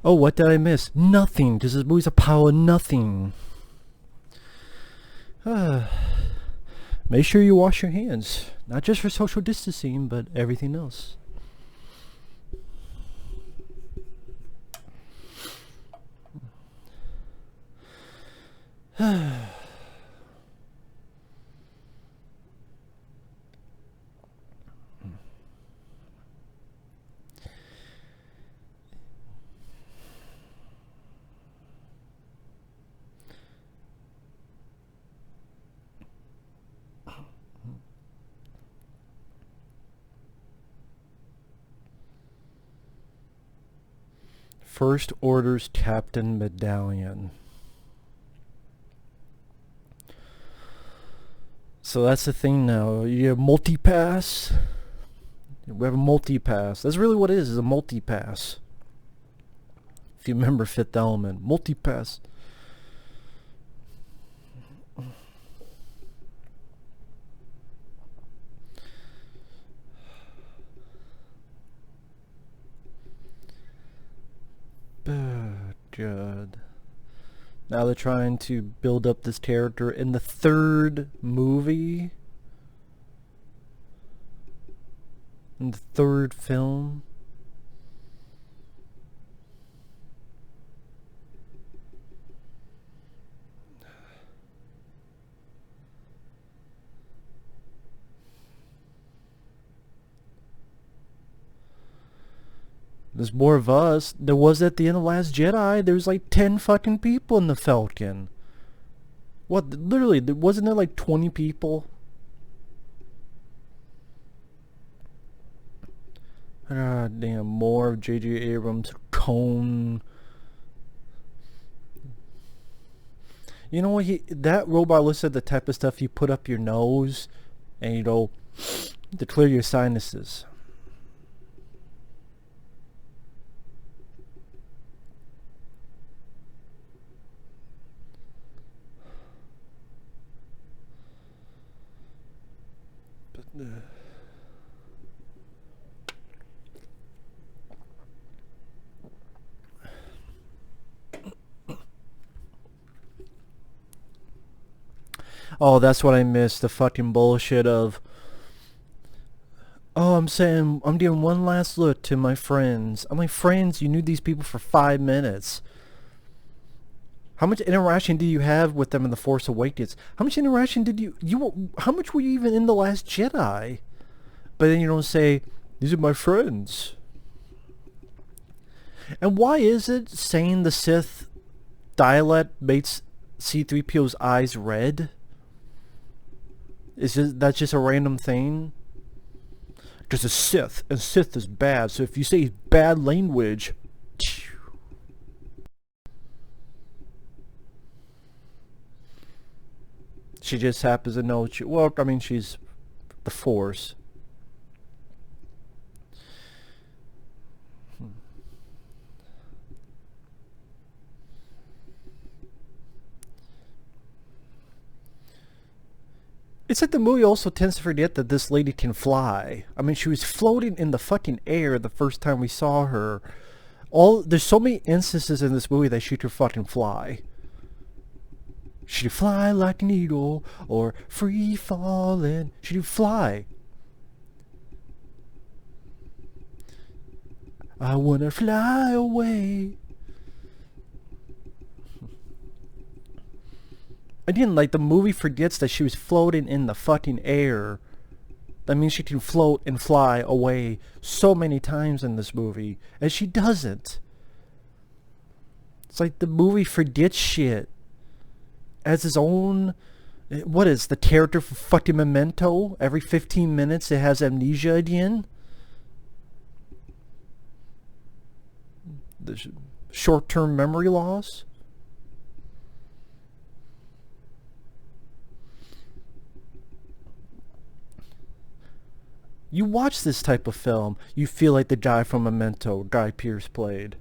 Oh, what did I miss? Nothing, because this movie's a pile of nothing. Make sure you wash your hands. Not just for social distancing, but everything else. First Order's Captain Medallion. So that's the thing now. You have multi-pass. We have a multi-pass. That's really what it is a multi-pass. If you remember Fifth Element. Multi-pass. God. Now they're trying to build up this character in the third movie. In the third film. There's more of us. There was at the end of Last Jedi. There was like 10 fucking people in the Falcon. What? Literally, wasn't there like 20 people? God damn, more of J.J. Abrams' cone. You know what? That robot looks at the type of stuff you put up your nose and, you know, to clear your sinuses. Oh, that's what I missed. The fucking bullshit of, oh, I'm saying, I'm giving one last look to my friends. I'm like, friends, you knew these people for 5 minutes. How much interaction did you have with them in The Force Awakens? How much interaction did how much were you even in The Last Jedi? But then you don't say, these are my friends. And why is it saying the Sith dialect makes C-3PO's eyes red? That's just a random thing? Because it's Sith, and Sith is bad, so if you say bad language... She just happens to know... Well, I mean, she's the Force. It's like the movie also tends to forget that this lady can fly. I mean, she was floating in the fucking air the first time we saw her. There's so many instances in this movie that she could fucking fly. She could fly like an eagle, or free falling. She could fly. I wanna fly away. Again, like, the movie forgets that she was floating in the fucking air. That means she can float and fly away so many times in this movie. And she doesn't. It's like the movie forgets shit. As its own... What is the character for fucking Memento? Every 15 minutes it has amnesia again? The short-term memory loss? You watch this type of film, you feel like the guy from Memento, Guy Pearce played.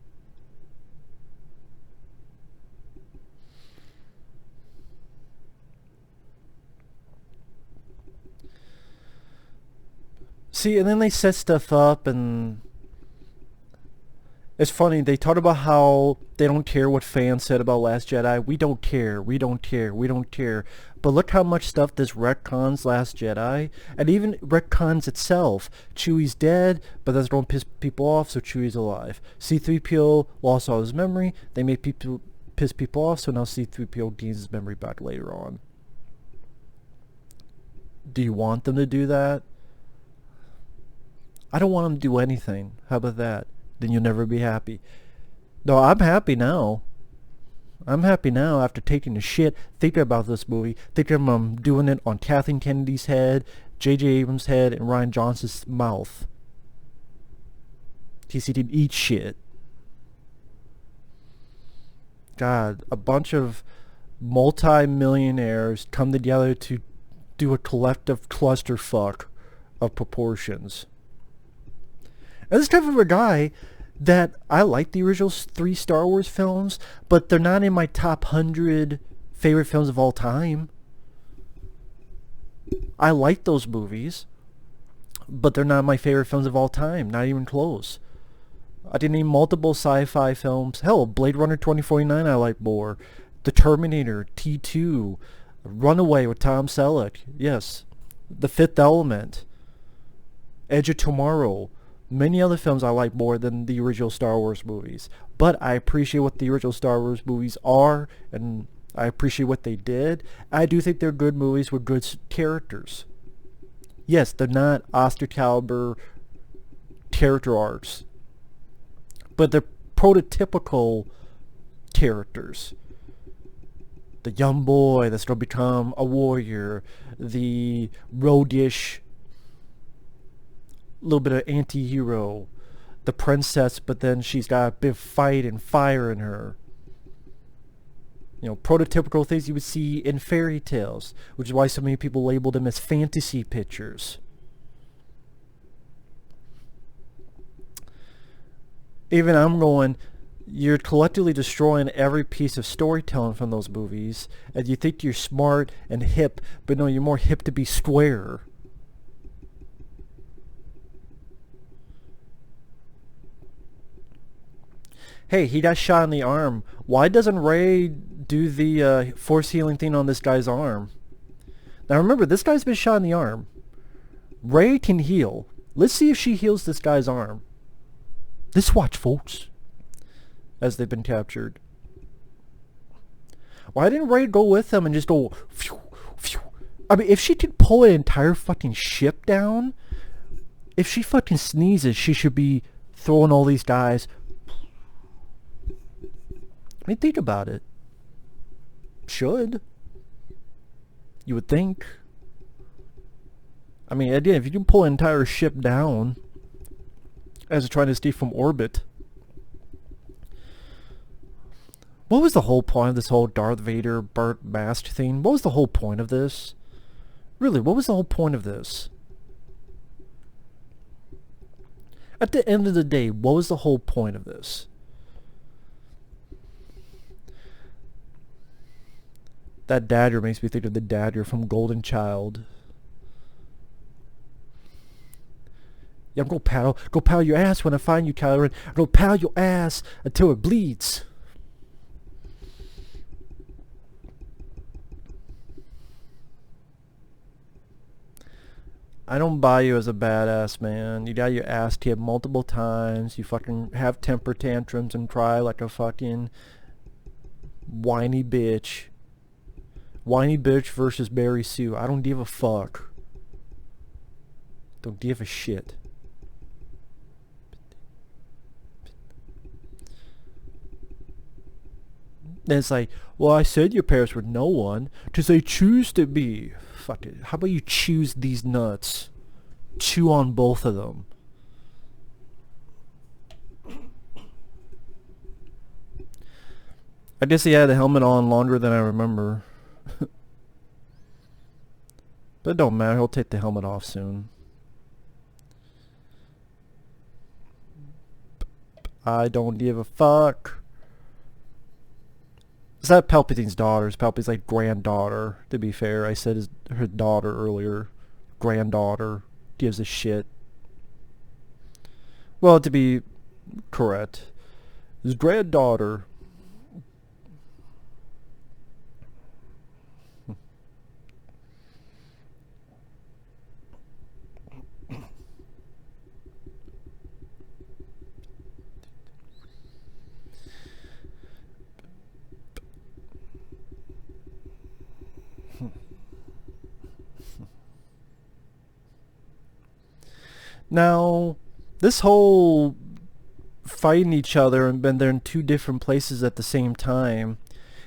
See, and then they set stuff up, and It's funny, they talk about how they don't care what fans said about Last Jedi. We don't care, we don't care, we don't care. But look how much stuff this retcons Last Jedi, and even retcons itself. Chewie's dead, but that don't piss people off, so Chewie's alive. C-3PO lost all his memory, they made people piss people off, so now C-3PO gains his memory back later on. Do you want them to do that? I don't want them to do anything. How about that? Then you'll never be happy. No, I'm happy now. I'm happy now after taking a shit, thinking about this movie, thinking I'm doing it on Kathleen Kennedy's head, J.J. Abrams' head, and Rian Johnson's mouth. He didn't eat shit. God, a bunch of multi-millionaires come together to do a collective clusterfuck of proportions. And this type of a guy that I like the original 3 Star Wars films, but they're not in my top 100 favorite films of all time. I like those movies, but they're not my favorite films of all time, not even close. I did name multiple sci-fi films. Hell, Blade Runner 2049 I like more. The Terminator, T2, Runaway with Tom Selleck, yes. The Fifth Element, Edge of Tomorrow. Many other films I like more than the original Star Wars movies. But I appreciate what the original Star Wars movies are, and I appreciate what they did. I do think they're good movies with good characters. Yes, they're not Oscar caliber character arcs, but they're prototypical characters. The young boy that's going to become a warrior, the roguish little bit of anti-hero, the princess, but then she's got a bit of fight and fire in her. You know, prototypical things you would see in fairy tales, which is why so many people label them as fantasy pictures. Even I'm going, you're collectively destroying every piece of storytelling from those movies, and you think you're smart and hip, but no, you're more hip to be square. Hey, he got shot in the arm. Why doesn't Rey do the force healing thing on this guy's arm? Now remember, this guy's been shot in the arm. Rey can heal. Let's see if she heals this guy's arm. Let's watch, folks, as they've been captured. Why didn't Rey go with them and just go phew, phew? I mean, if she could pull an entire fucking ship down, if she fucking sneezes, she should be throwing all these guys. I mean, think about it. Should. You would think. I mean, again, if you can pull an entire ship down as it's trying to stay from orbit. What was the whole point of this whole Darth Vader burnt mask thing? What was the whole point of this? Really, what was the whole point of this? At the end of the day, what was the whole point of this? That dagger makes me think of the dagger from Golden Child. Yeah, I'm gonna paddle your ass when I find you, Kylo Ren. I'm gonna paddle your ass until it bleeds. I don't buy you as a badass, man. You got your ass kicked multiple times. You fucking have temper tantrums and cry like a fucking whiny bitch. Whiny bitch versus Mary Sue. I don't give a fuck. Don't give a shit. Then it's like, well, I said your parents were no one because they choose to be. Fuck it. How about you choose these nuts? Chew on both of them. I guess he had the helmet on longer than I remember. But it don't matter, he'll take the helmet off soon. I don't give a fuck. Is that Palpatine's daughter? It's Palpatine's like granddaughter, to be fair. I said her daughter earlier. Granddaughter. Gives a shit. Well, to be correct. His granddaughter. Now, this whole fighting each other and been there in two different places at the same time,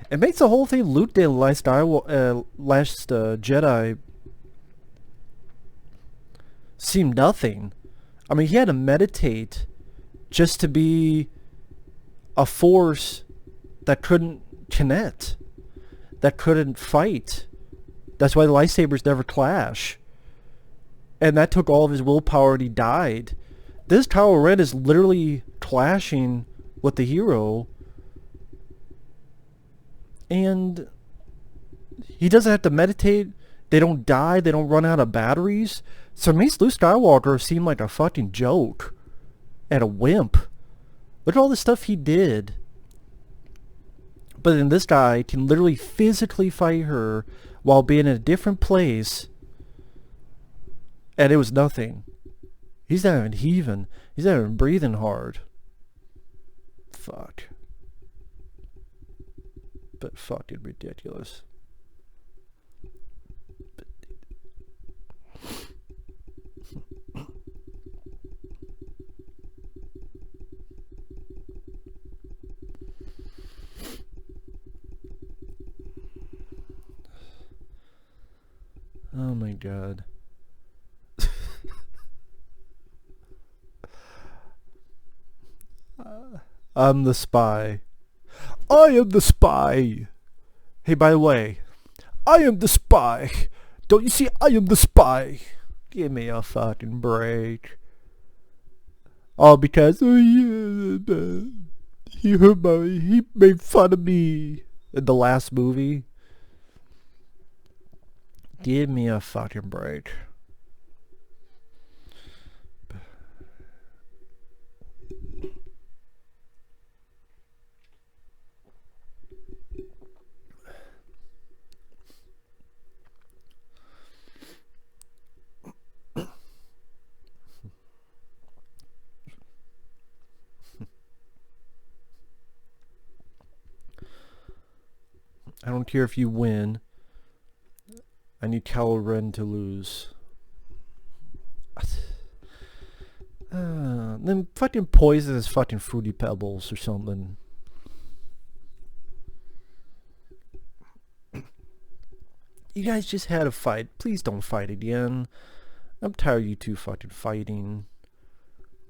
it makes the whole thing Luke did in Last Jedi seem nothing. I mean, he had to meditate just to be a force that couldn't connect, that couldn't fight. That's why the lightsabers never clash. And that took all of his willpower and he died. This Kylo Ren is literally clashing with the hero. And he doesn't have to meditate. They don't die. They don't run out of batteries. So it makes Luke Skywalker seem like a fucking joke. And a wimp. Look at all the stuff he did. But then this guy can literally physically fight her while being in a different place. And it was nothing. He's not even heaving. He's not even breathing hard. Fuck. But fucking ridiculous. Oh my god. I'm the spy. I am the spy. Hey, by the way, I am the spy. Don't you see? I am the spy. Give me a fucking break. All because he made fun of me in the last movie. Give me a fucking break. I don't care if you win. I need Kylo Ren to lose. Then fucking poison his fucking Fruity Pebbles or something. You guys just had a fight. Please don't fight again. I'm tired of you two fucking fighting.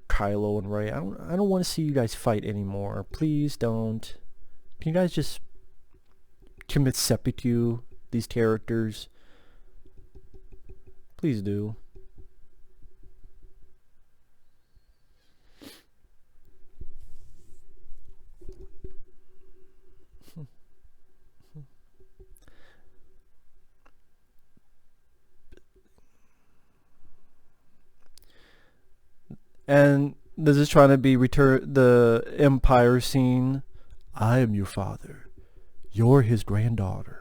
Kylo and Rey. I don't want to see you guys fight anymore. Please don't. Can you guys just commit seppuku, these characters? Please do. And this is trying to be the Empire scene. I am your father. You're his granddaughter.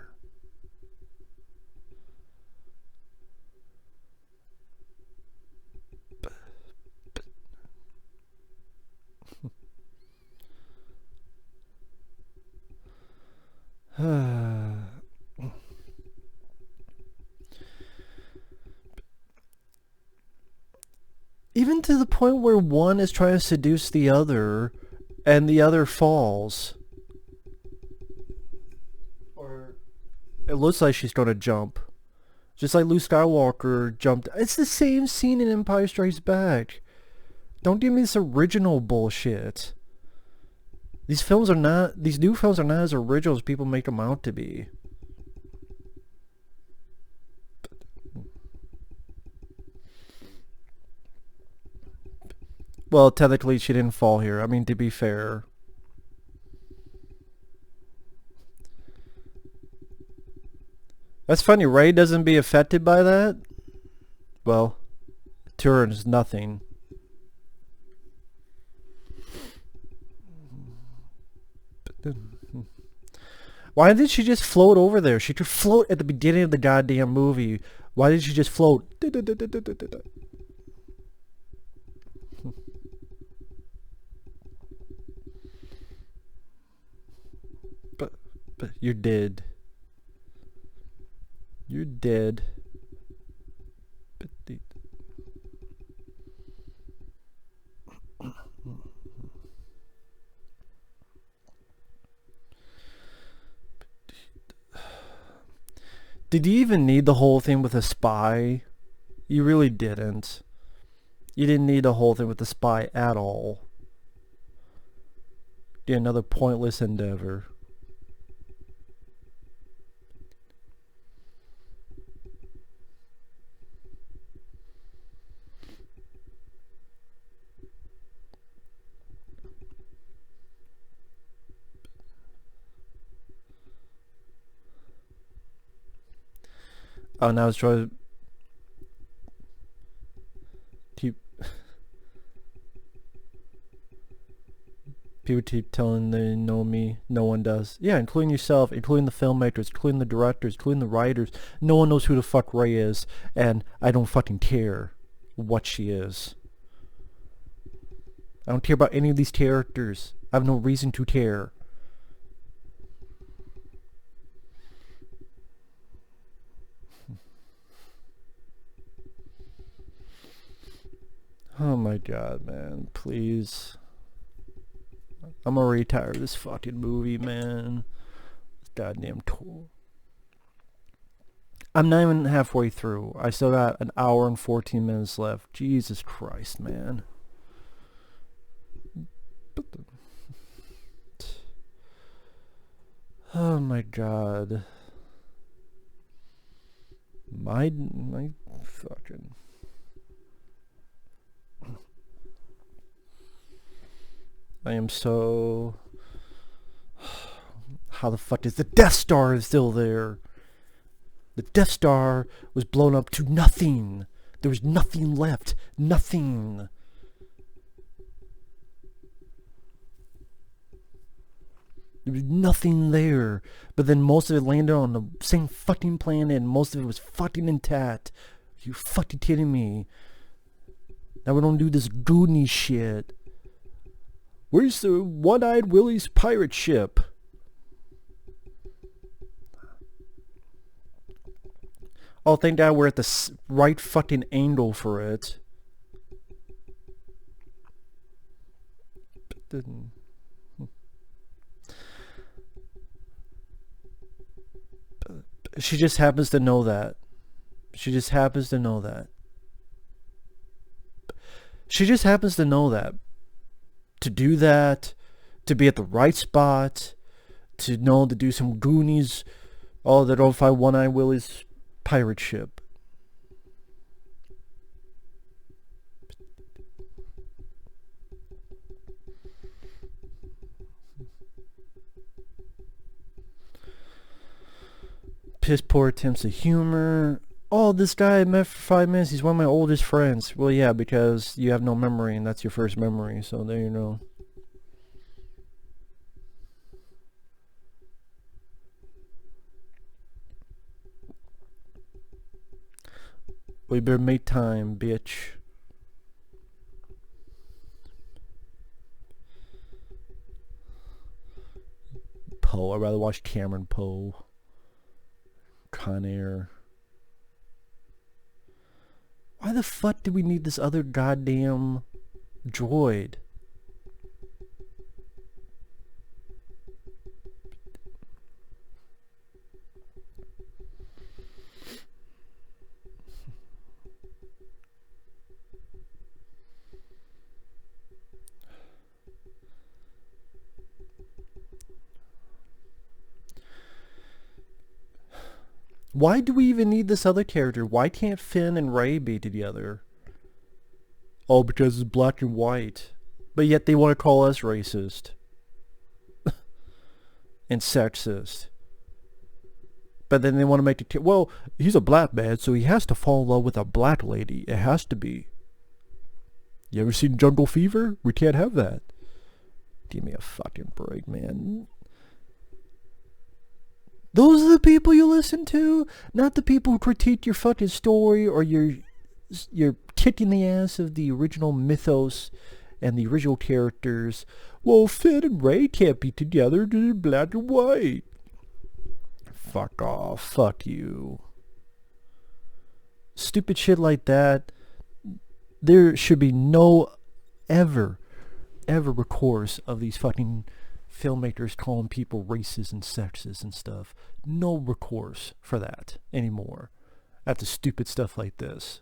Even to the point where one is trying to seduce the other and the other falls. Or it looks like she's going to jump. Just like Luke Skywalker jumped. It's the same scene in Empire Strikes Back. Don't give me this original bullshit. These new films are not as original as people make them out to be. Well, technically she didn't fall here. I mean, to be fair. That's funny, Rey doesn't be affected by that? Well, to her is nothing. Why did she just float over there? She could float at the beginning of the goddamn movie. Why did she just float? But you're dead. You're dead. But did you even need the whole thing with a spy? You really didn't. You didn't need the whole thing with the spy at all. Yeah, another pointless endeavor. Oh, now it's trying to keep... People keep telling they know me. No one does. Yeah, including yourself, including the filmmakers, including the directors, including the writers. No one knows who the fuck Rey is, and I don't fucking care what she is. I don't care about any of these characters. I have no reason to care. Oh my god, man. Please. I'm gonna retire this fucking movie, man. Goddamn tour. I'm not even halfway through. I still got an hour and 14 minutes left. Jesus Christ, man. Oh my god. My fucking... I am so... How the fuck is the Death Star still there? The Death Star was blown up to nothing. There was nothing left. Nothing. There was nothing there. But then most of it landed on the same fucking planet and most of it was fucking intact. Are you fucking kidding me? Now we don't do this Goonies shit. Where's the One-Eyed Willie's pirate ship? Oh, thank God we're at the right fucking angle for it. She just happens to know that. She just happens to know that. She just happens to know that. To do that, to be at the right spot, to know to do some Goonies, oh, they don't find One-Eye Willie's pirate ship. Piss poor attempts at humor. Oh, this guy I met for 5 minutes, he's one of my oldest friends. Well, yeah, because you have no memory and that's your first memory, so there you go. We better make time, bitch. Poe, I'd rather watch Cameron Poe. Con Air. Why the fuck do we need this other goddamn droid? Why do we even need this other character? Why can't Finn and Rey be together? Oh, because it's black and white. But yet they want to call us racist. And sexist. But then they want to make it... Well, he's a black man, so he has to fall in love with a black lady. It has to be. You ever seen Jungle Fever? We can't have that. Give me a fucking break, man. Those are the people you listen to, not the people who critique your fucking story or you're kicking the ass of the original mythos and the original characters. Well, Finn and Rey can't be together, they're black and white. Fuck off. Fuck you. Stupid shit like that. There should be no ever recourse of these fucking filmmakers calling people racist and sexist and stuff. No recourse for that anymore after stupid stuff like this.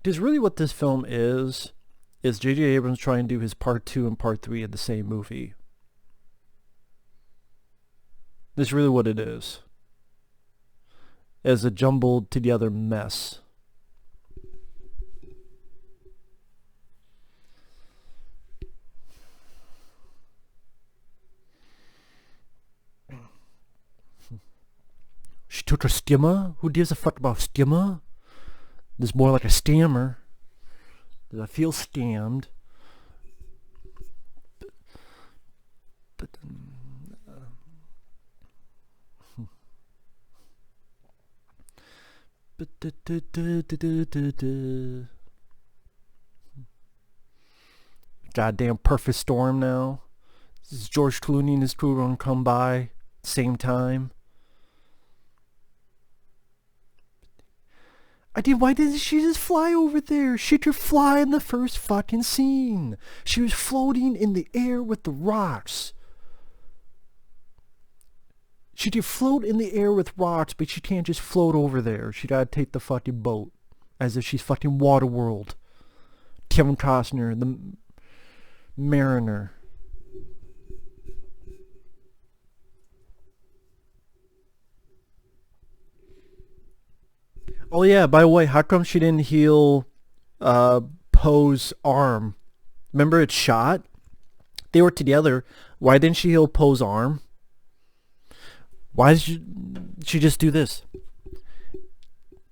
Because really what this film is J.J. Abrams trying to do his part 2 and part 3 of the same movie. That's really what it is. As a jumbled together mess. She took her skimmer? Who gives a fuck about skimmer? This is more like a scammer. I feel scammed. But goddamn perfect storm now. This is George Clooney and his crew gonna come by same time. Why didn't she just fly over there? She could fly in the first fucking scene. She was floating in the air with the rocks. She could float in the air with rocks, but she can't just float over there. She gotta take the fucking boat. As if she's fucking Waterworld. Kevin Costner, the Mariner. Oh yeah, by the way, how come she didn't heal Poe's arm? Remember it's shot? They were together. Why didn't she heal Poe's arm? Why did she just do this?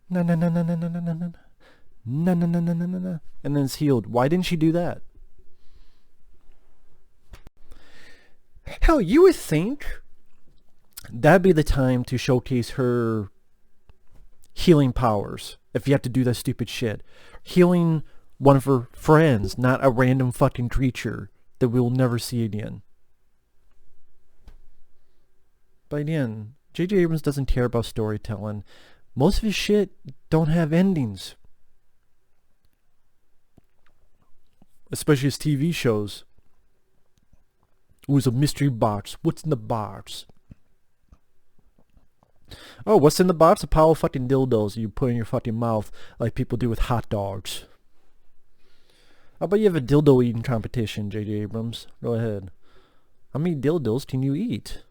No, no, no, no, no, no, no, no, no. No, no, no, no, no, no, no. And then it's healed. Why didn't she do that? Hell, you would think that'd be the time to showcase her healing powers. If you have to do that stupid shit. Healing one of her friends, not a random fucking creature that we'll never see again. But again, J.J. Abrams doesn't care about storytelling. Most of his shit don't have endings. Especially his TV shows. It was a mystery box. What's in the box? Oh, what's in the box? A pile of fucking dildos you put in your fucking mouth like people do with hot dogs. How about you have a dildo eating competition, J.J. Abrams? Go ahead. How many dildos can you eat?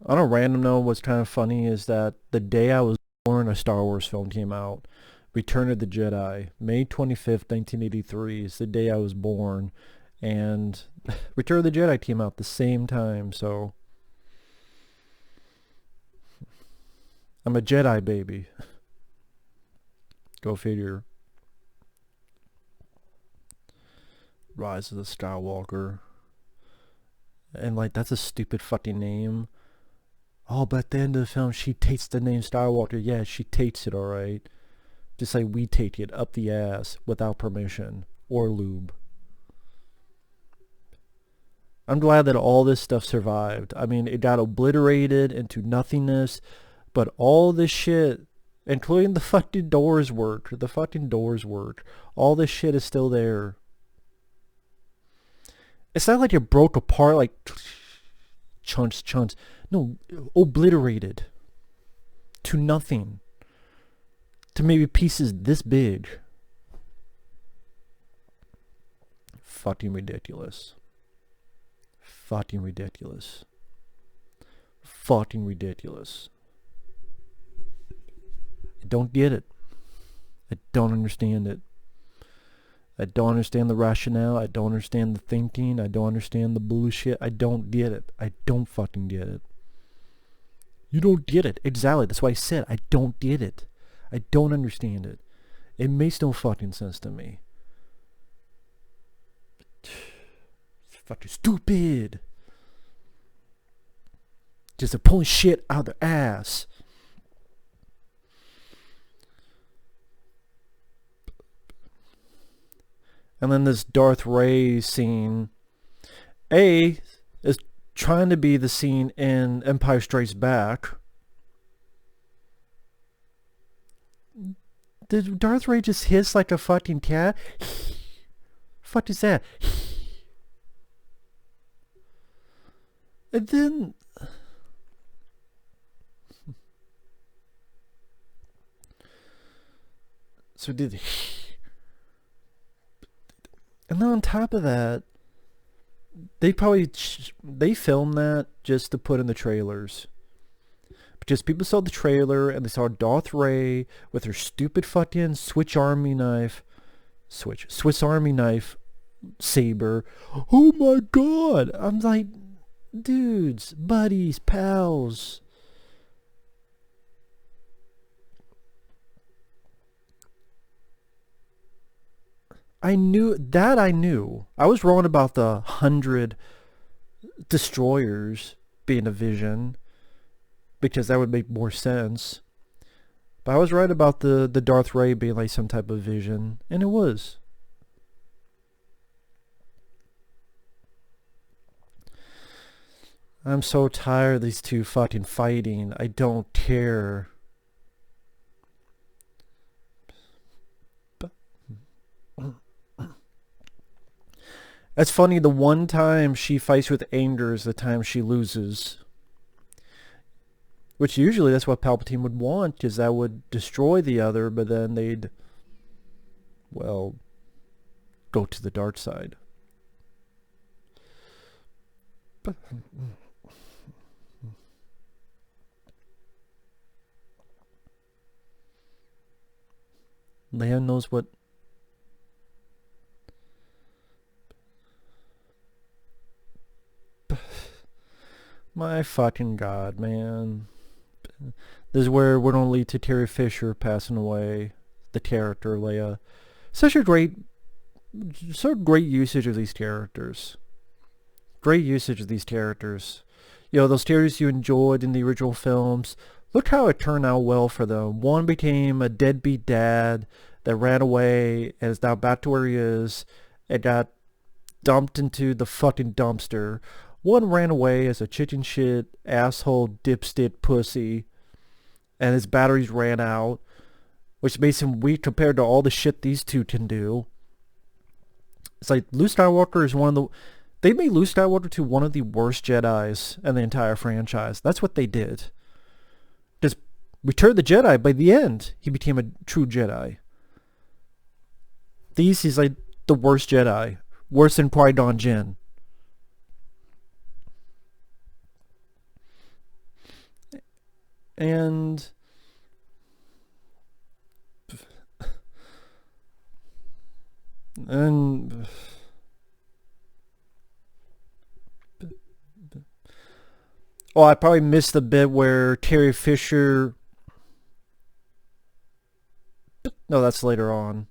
On a random note, what's kind of funny is that the day I was born, a Star Wars film came out. Return of the Jedi, May 25th, 1983 is the day I was born, and Return of the Jedi came out the same time, so I'm a Jedi baby. Go figure. Rise of the Skywalker. And like, that's a stupid fucking name. Oh, but at the end of the film, she takes the name Skywalker. Yeah, she takes it, alright. Just like we take it up the ass without permission or lube. I'm glad that all this stuff survived. I mean, it got obliterated into nothingness, but all this shit, including the fucking doors work, all this shit is still there. It's not like it broke apart like chunks. No, obliterated to nothing. To maybe pieces this big. Fucking ridiculous. Fucking ridiculous. Fucking ridiculous. I don't get it. I don't understand it. I don't understand the rationale. I don't understand the thinking. I don't understand the bullshit. I don't get it. I don't fucking get it. You don't get it. Exactly. That's why I said I don't get it. I don't understand it. It makes no fucking sense to me. It's fucking stupid. Just they're pulling shit out of their ass. And then this Darth Ray scene, is trying to be the scene in Empire Strikes Back. Did Darth Ray just hiss like a fucking cat? Fuck is that? And then so did and then on top of that, they filmed that just to put in the trailers. Because people saw the trailer and they saw Darth Ray with her stupid fucking Swiss Army knife saber. Oh my god! I'm like, dudes, buddies, pals. I knew. I was wrong about the 100 destroyers being a vision, because that would make more sense. But I was right about the Darth Ray being like some type of vision, and it was. I'm so tired of these two fucking fighting. I don't care. That's funny, the one time she fights with anger is the time she loses. Which usually that's what Palpatine would want, because that would destroy the other, but then they'd, well, go to the dark side. But Leia knows what... My fucking god, man. This is where we're gonna lead to Carrie Fisher passing away. The character, Leia. So great usage of these characters. Great usage of these characters. You know, those characters you enjoyed in the original films. Look how it turned out well for them. One became a deadbeat dad that ran away and is now back to where he is and got dumped into the fucking dumpster. One ran away as a chicken shit, asshole, dipstick pussy, and his batteries ran out, which makes him weak compared to all the shit these two can do. It's like Luke Skywalker is one of the... They made Luke Skywalker to one of the worst Jedis in the entire franchise. That's what they did. Just Return of the Jedi, by the end, he became a true Jedi. He's like the worst Jedi. Worse than Qui-Gon Jinn. And oh, I probably missed the bit where Carrie Fisher... No, that's later on.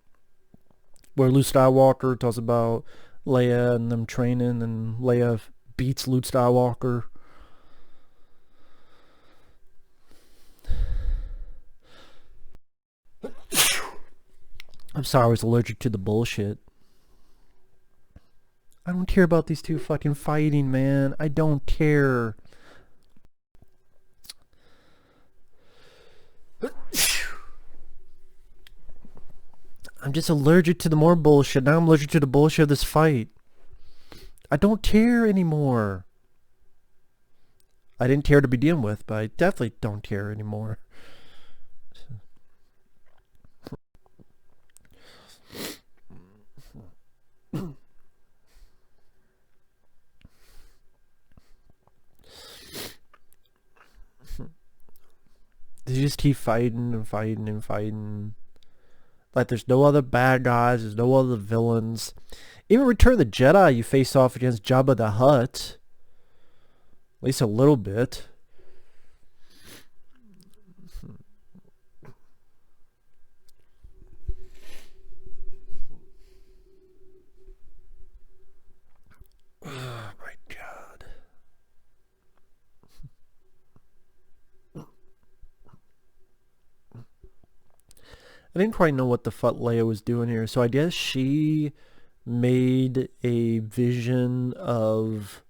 Where Luke Skywalker talks about Leia and them training, and Leia beats Luke Skywalker. I'm sorry, I was allergic to the bullshit. I don't care about these two fucking fighting, man. I don't care. I'm just allergic to the more bullshit. Now I'm allergic to the bullshit of this fight. I don't care anymore. I didn't care to begin with, but I definitely don't care anymore. They just keep fighting and fighting and fighting. Like there's no other bad guys, there's no other villains. Even Return of the Jedi, you face off against Jabba the Hutt. At least a little bit. I didn't quite know what the fuck Leia was doing here. So I guess she made a vision of...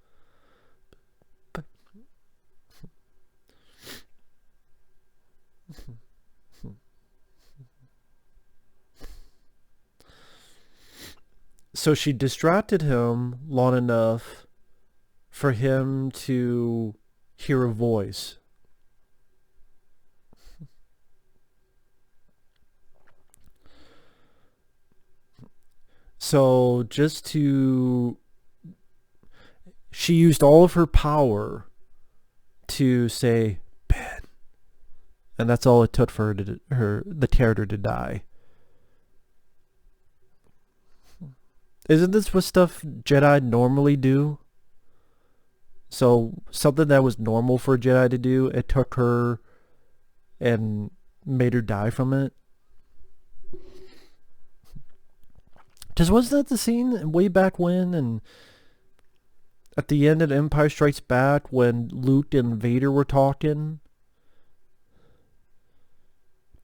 So she distracted him long enough for him to hear a voice. So just to... She used all of her power to say, Ben. And that's all it took for the character to die. Isn't this what stuff Jedi normally do? So something that was normal for a Jedi to do, it took her and made her die from it. Just wasn't that the scene way back when, and at the end of Empire Strikes Back when Luke and Vader were talking?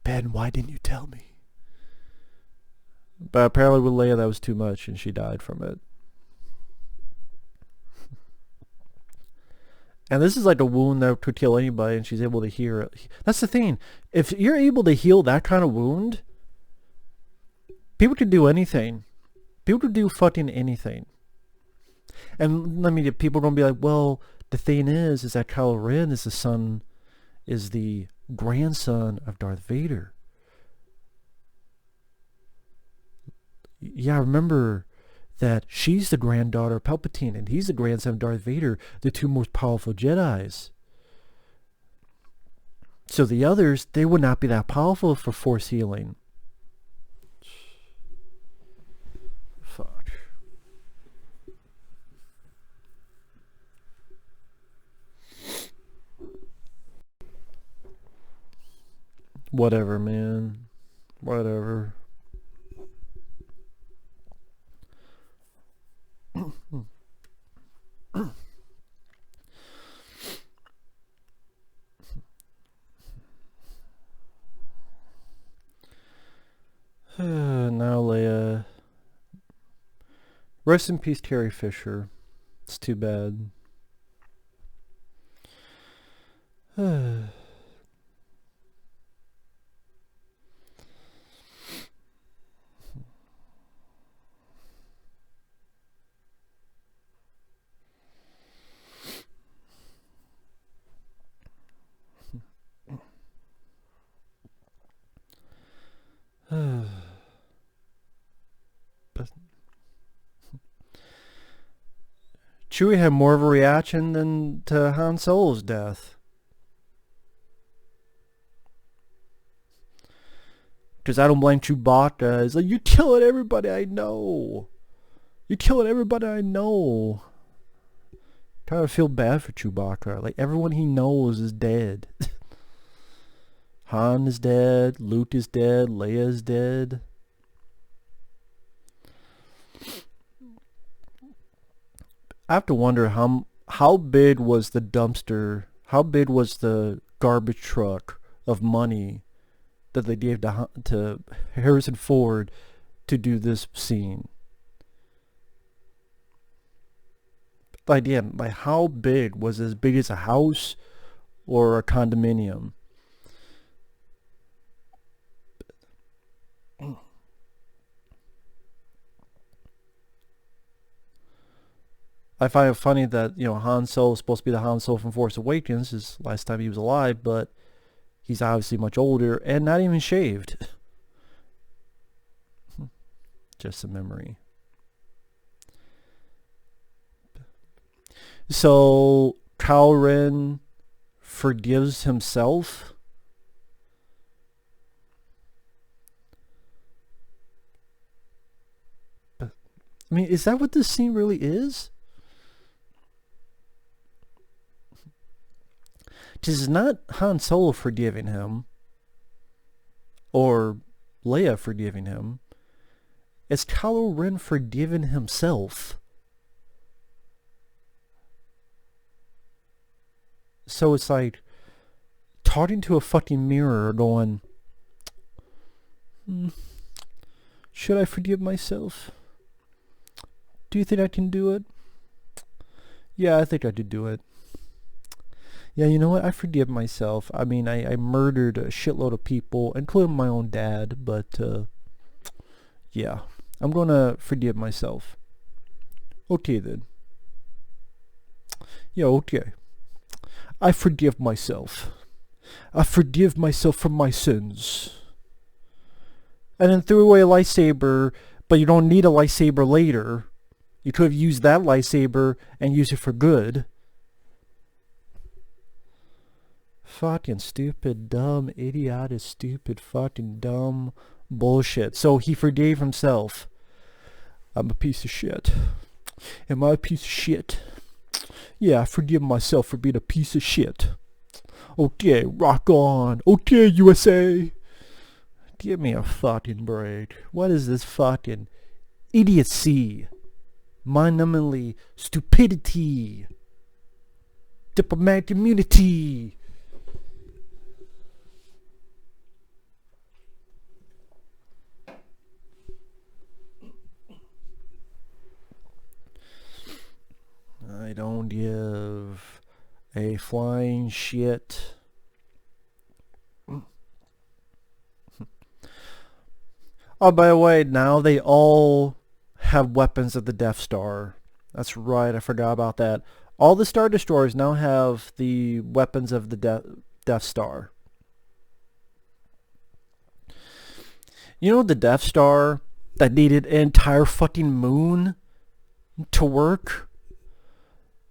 Ben, why didn't you tell me? But apparently with Leia that was too much and she died from it. And this is like a wound that could kill anybody and she's able to hear it. That's the thing. If you're able to heal that kind of wound, people could do anything. People could do fucking anything. And let me get people gonna be like, well, the thing is that Kylo Ren is the grandson of Darth Vader. Yeah, remember that she's the granddaughter of Palpatine and he's the grandson of Darth Vader, the two most powerful Jedis. So the others, they would not be that powerful for Force healing. Fuck. Whatever, man. Whatever. Now Leia. Rest in peace, Carrie Fisher. It's too bad. Chewie had more of a reaction than to Han Solo's death. Because I don't blame Chewbacca. It's like, you're killing everybody I know. You're killing everybody I know. Kind of feel bad for Chewbacca. Like, everyone he knows is dead. Han is dead. Luke is dead. Leia is dead. I have to wonder how big was the dumpster, how big was the garbage truck of money that they gave to Harrison Ford to do this scene. Like, yeah, like how big was it? As big as a house or a condominium? I find it funny that, you know, Han Solo is supposed to be the Han Solo from Force Awakens, his last time he was alive, but he's obviously much older and not even shaved. Just a memory. So Kylo Ren forgives himself. I mean, is that what this scene really is? This is not Han Solo forgiving him or Leia forgiving him. It's Kylo Ren forgiving himself. So it's like talking to a fucking mirror going, Should I forgive myself? Do you think I can do it? Yeah, I think I could do it. Yeah, you know what? I forgive myself. I mean, I murdered a shitload of people, including my own dad, but, yeah. I'm gonna forgive myself. Okay, then. Yeah, okay. I forgive myself. I forgive myself for my sins. And then threw away a lightsaber, but you don't need a lightsaber later. You could have used that lightsaber and used it for good. Fucking stupid, dumb, idiotic, stupid, fucking dumb bullshit. So he forgave himself. I'm a piece of shit. Am I a piece of shit? Yeah, I forgive myself for being a piece of shit. Okay, rock on. Okay, USA. Give me a fucking break. What is this fucking idiocy? Mind-numbingly stupidity. Diplomatic immunity. I don't give a flying shit. Oh, by the way, now they all have weapons of the Death Star. That's right, I forgot about that. All the Star Destroyers now have the weapons of the Death Star. You know the Death Star that needed an entire fucking moon to work?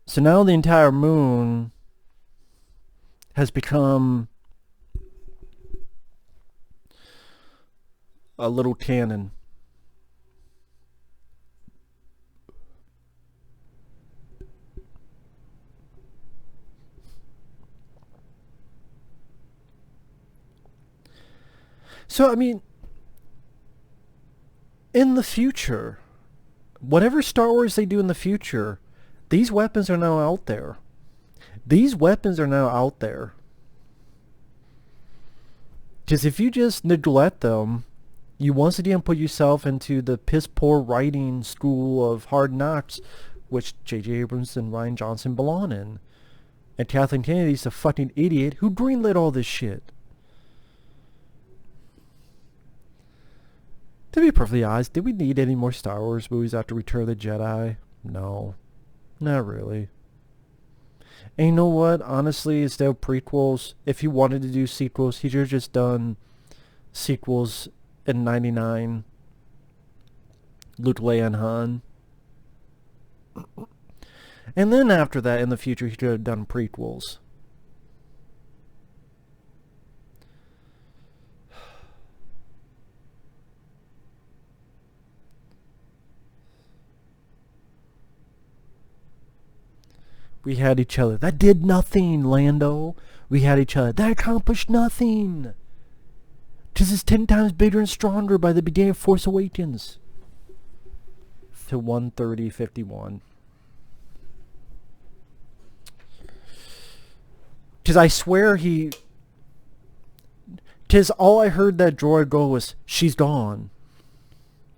So now the entire moon has become a little cannon. So, I mean, in the future, whatever Star Wars they do in the future, these weapons are now out there. These weapons are now out there. Because if you just neglect them, you once again put yourself into the piss-poor writing school of hard knocks, which J.J. Abrams and Rian Johnson belong in. And Kathleen Kennedy's a fucking idiot who greenlit all this shit. To be perfectly honest, did we need any more Star Wars movies after Return of the Jedi? No. Not really. And you know what? Honestly, instead of prequels, if he wanted to do sequels, he should have just done sequels in 99. Luke, Leia, and Han. And then after that, in the future, he could have done prequels. We had each other. That did nothing, Lando. We had each other. That accomplished nothing. 'Cause it's 10 times bigger and stronger by the beginning of Force Awakens. To 1:30:51. 'Cause I swear he... 'Cause all I heard that droid go was, she's gone.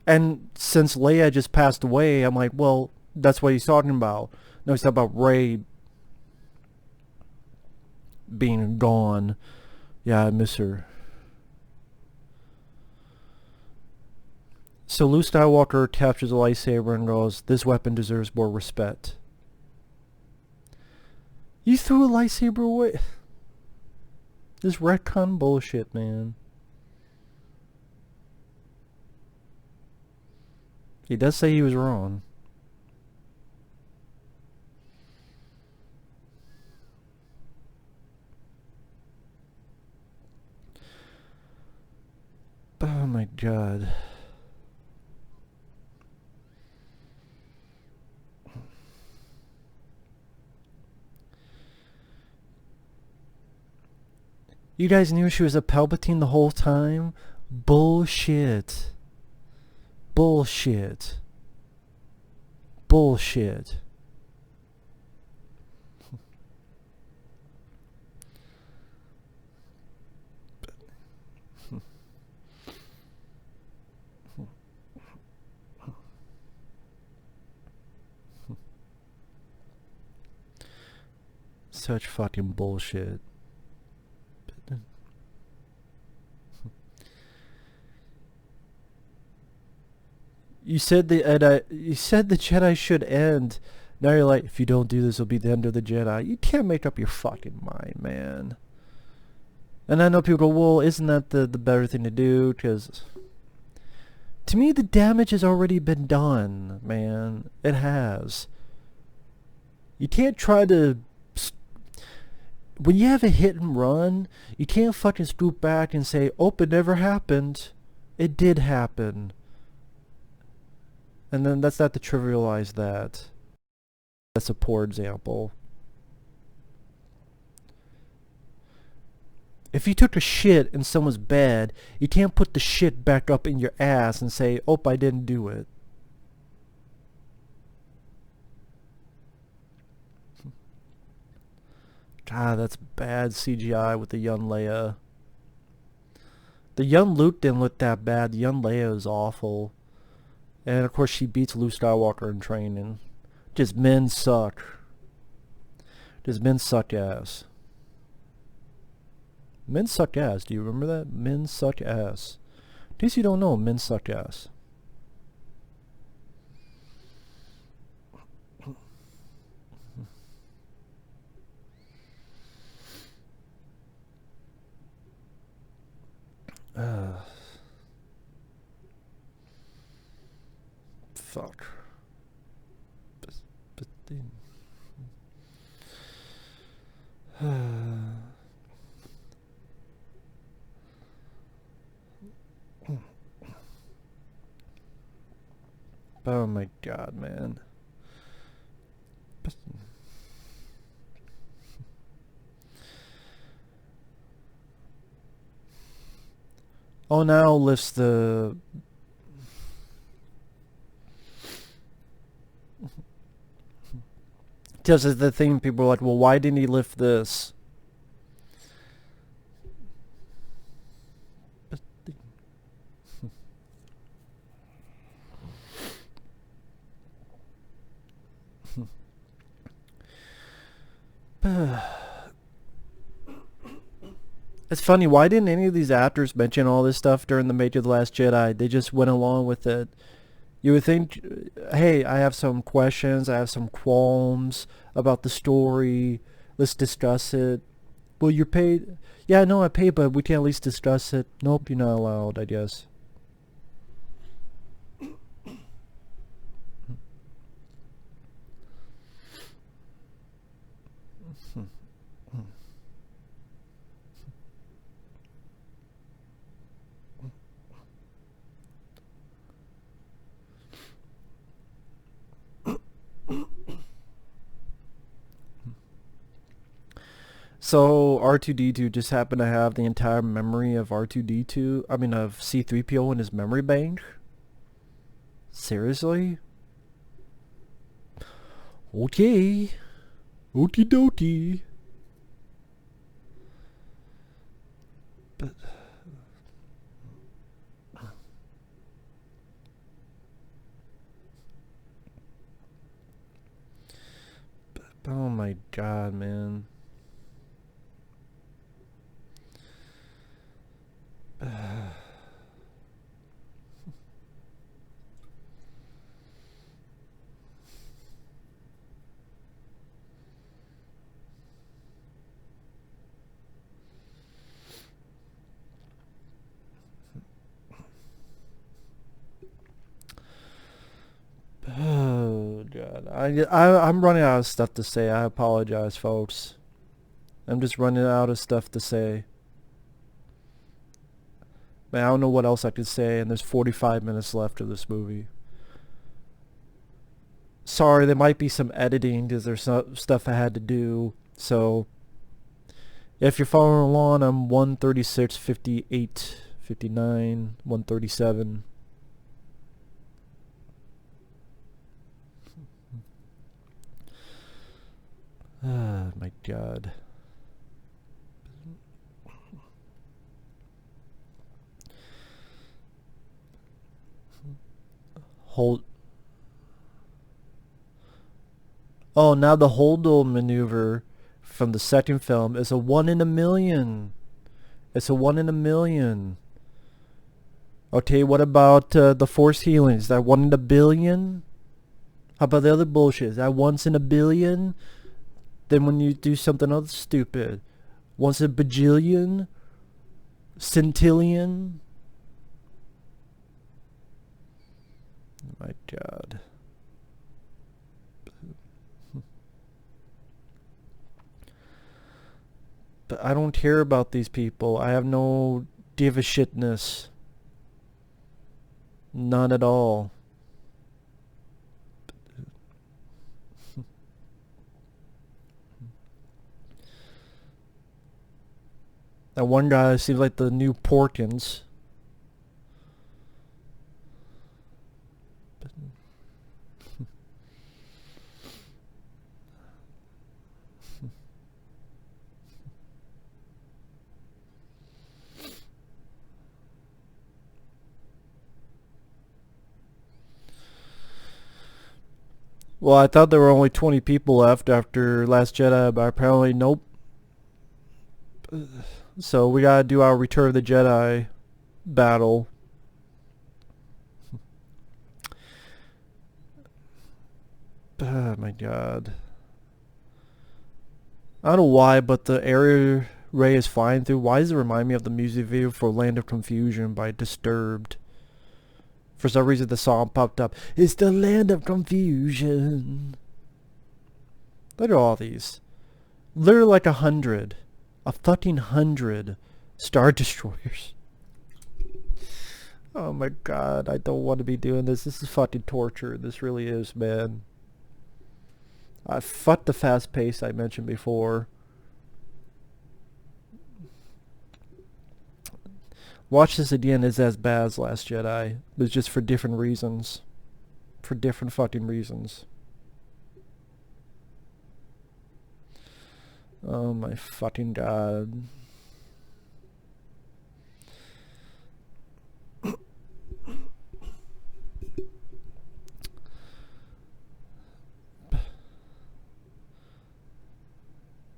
And since Leia just passed away, I'm like, well, that's what he's talking about. No, he's talking about Rey being gone. Yeah, I miss her. So Luke Skywalker captures a lightsaber and goes, this weapon deserves more respect. You threw a lightsaber away. This retcon bullshit, man. He does say he was wrong. Oh my god. You guys knew she was a Palpatine the whole time? Bullshit. Bullshit. Bullshit. such fucking bullshit. You said the Jedi should end. Now you're like, if you don't do this, it'll be the end of the Jedi. You can't make up your fucking mind, man. And I know people go, well, isn't that the better thing to do? Because to me, the damage has already been done, man. It has. You can't try to... When you have a hit and run, you can't fucking scoop back and say, oh, it never happened. It did happen. And then that's not to trivialize that. That's a poor example. If you took a shit in someone's bed, you can't put the shit back up in your ass and say, oh, I didn't do it. God, that's bad CGI with the young Leia. The young Luke didn't look that bad. The young Leia is awful. And of course she beats Luke Skywalker in training. Just men suck. Just men suck ass. Men suck ass. Do you remember that? Men suck ass. In case you don't know, men suck ass. Fuck. Oh my god, man. Oh, now lifts the... Just as the thing, people are like, well, why didn't he lift this? It's funny, why didn't any of these actors mention all this stuff during the making of The Last Jedi? They just went along with it. You would think, hey, I have some questions, I have some qualms about the story, let's discuss it. Well, you're paid. Yeah, I know I paid, but we can at least discuss it. Nope, you're not allowed, I guess. So R2-D2 just happened to have the entire memory of R2-D2, I mean of C-3PO in his memory bank? Seriously? Okay. Okie dokie. But... oh my god, man. Oh god, I'm running out of stuff to say. I apologize, folks. I'm just running out of stuff to say. Man, I don't know what else I could say, and there's 45 minutes left of this movie. Sorry, there might be some editing because there's some stuff I had to do. So, if you're following along, I'm 136, 58, 59, 137. Ah, my god. Hold. Oh, now the Hold'em maneuver from the second film is a 1 in a million. It's a 1 in a million. Okay, what about the Force healing? Is that 1 in a billion? How about the other bullshit? Is that once in a billion? Then when you do something else stupid, once in a bajillion? Centillion? Oh my God. But I don't care about these people. I have no give a shitness. None at all. That one guy seems like the new Porkins. Well, I thought there were only 20 people left after Last Jedi, but apparently nope. So we gotta do our Return of the Jedi battle. Oh my God. I don't know why, but the area Rey is flying through, why does it remind me of the music video for Land of Confusion by Disturbed? For some reason the song popped up. It's the land of confusion. Look at all these. Literally like 100. A fucking 100 Star Destroyers. Oh my God, I don't want to be doing this. This is fucking torture. This really is, man. Fuck the fast pace I mentioned before. Watch this again, is as bad as Last Jedi. But just for different reasons. For different fucking reasons. Oh my fucking God.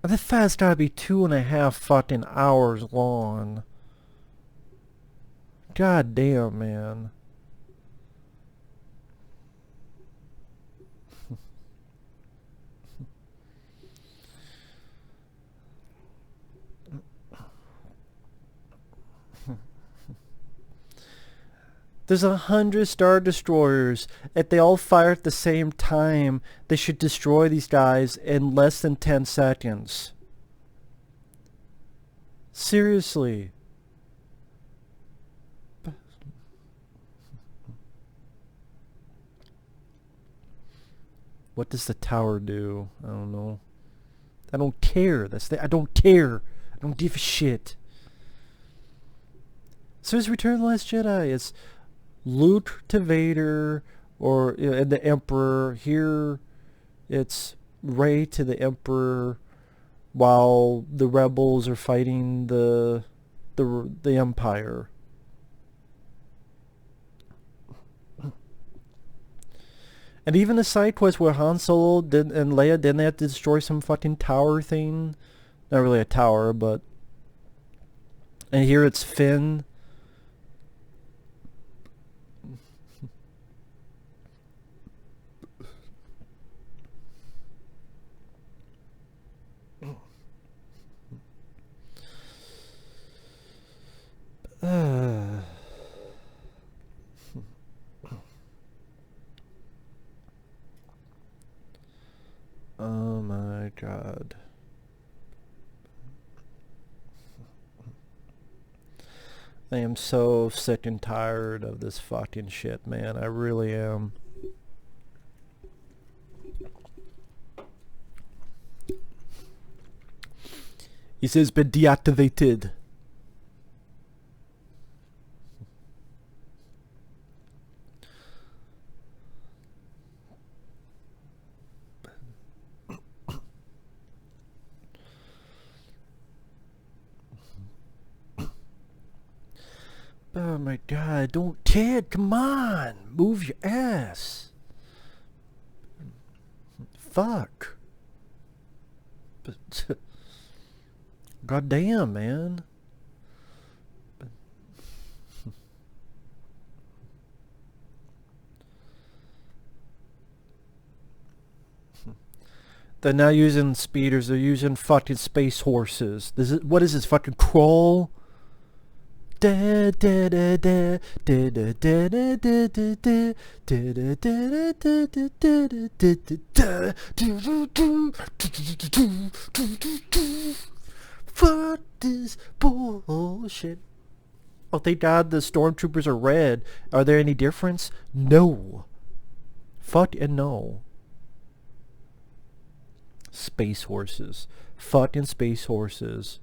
This fight's gotta be 2.5 fucking hours long. God damn, man. There's 100 Star Destroyers. If they all fire at the same time, they should destroy these guys in less than 10 seconds. Seriously. What does the tower do? I don't know. I don't care. I don't care. I don't give a shit. So it's Return of the Last Jedi. It's Luke to Vader, or and the Emperor. Here, it's Rey to the Emperor, while the rebels are fighting the Empire. And even the side quest where Han Solo and Leia didn't have to destroy some fucking tower thing. Not really a tower, but... And here it's Finn. Oh my God. I am so sick and tired of this fucking shit, man. I really am. He says been deactivated. Oh my God, don't Ted, come on, move your ass. Fuck. But God damn, man. They're now using speeders. They're using fucking space horses. What is this fucking crawl? Da da da da da da da da da da da da da da da. Fuck this bullshit. Oh, thank God the stormtroopers are red. Are there any difference? No. Fuck and no. Space horses. Fucking space horses.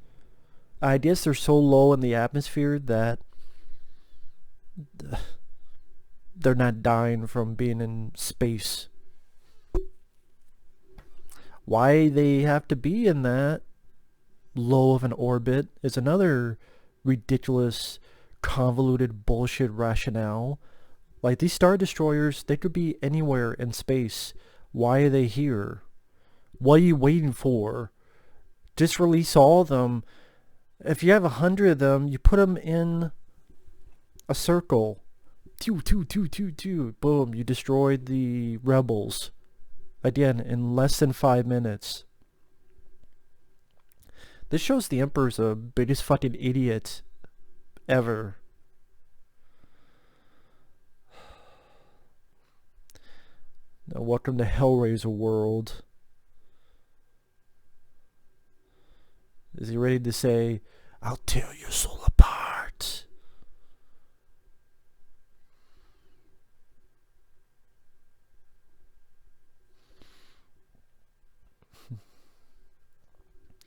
I guess they're so low in the atmosphere that they're not dying from being in space. Why they have to be in that low of an orbit is another ridiculous, convoluted bullshit rationale. Like, these Star Destroyers, they could be anywhere in space. Why are they here? What are you waiting for? Just release all of them. If you have 100 of them, you put them in a circle. Boom, you destroyed the rebels. Again, in less than 5 minutes. This shows the Emperor's the biggest fucking idiot ever. Now, welcome to Hellraiser world. Is he ready to say, I'll tear your soul apart?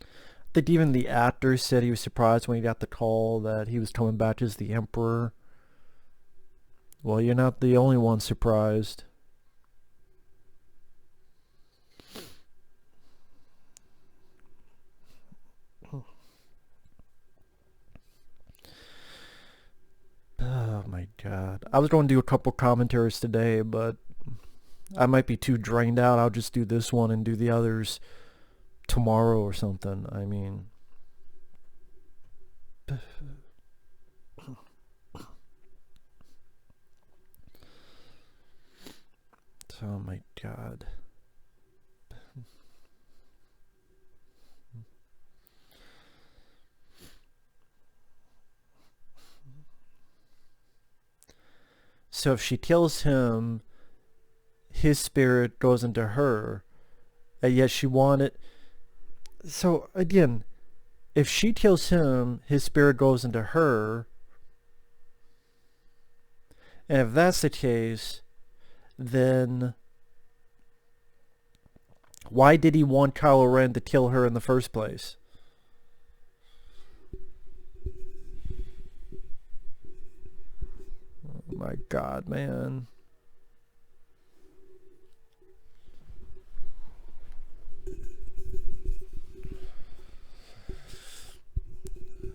I think even the actor said he was surprised when he got the call that he was coming back as the Emperor. Well, you're not the only one surprised. Oh my God. I was going to do a couple commentaries today, but I might be too drained out. I'll just do this one and do the others tomorrow or something. I mean... Oh my God. So if she kills him, his spirit goes into her, and yet she wanted... So again, if she kills him, his spirit goes into her, and if that's the case, then why did he want Kylo Ren to kill her in the first place? Oh my God, man.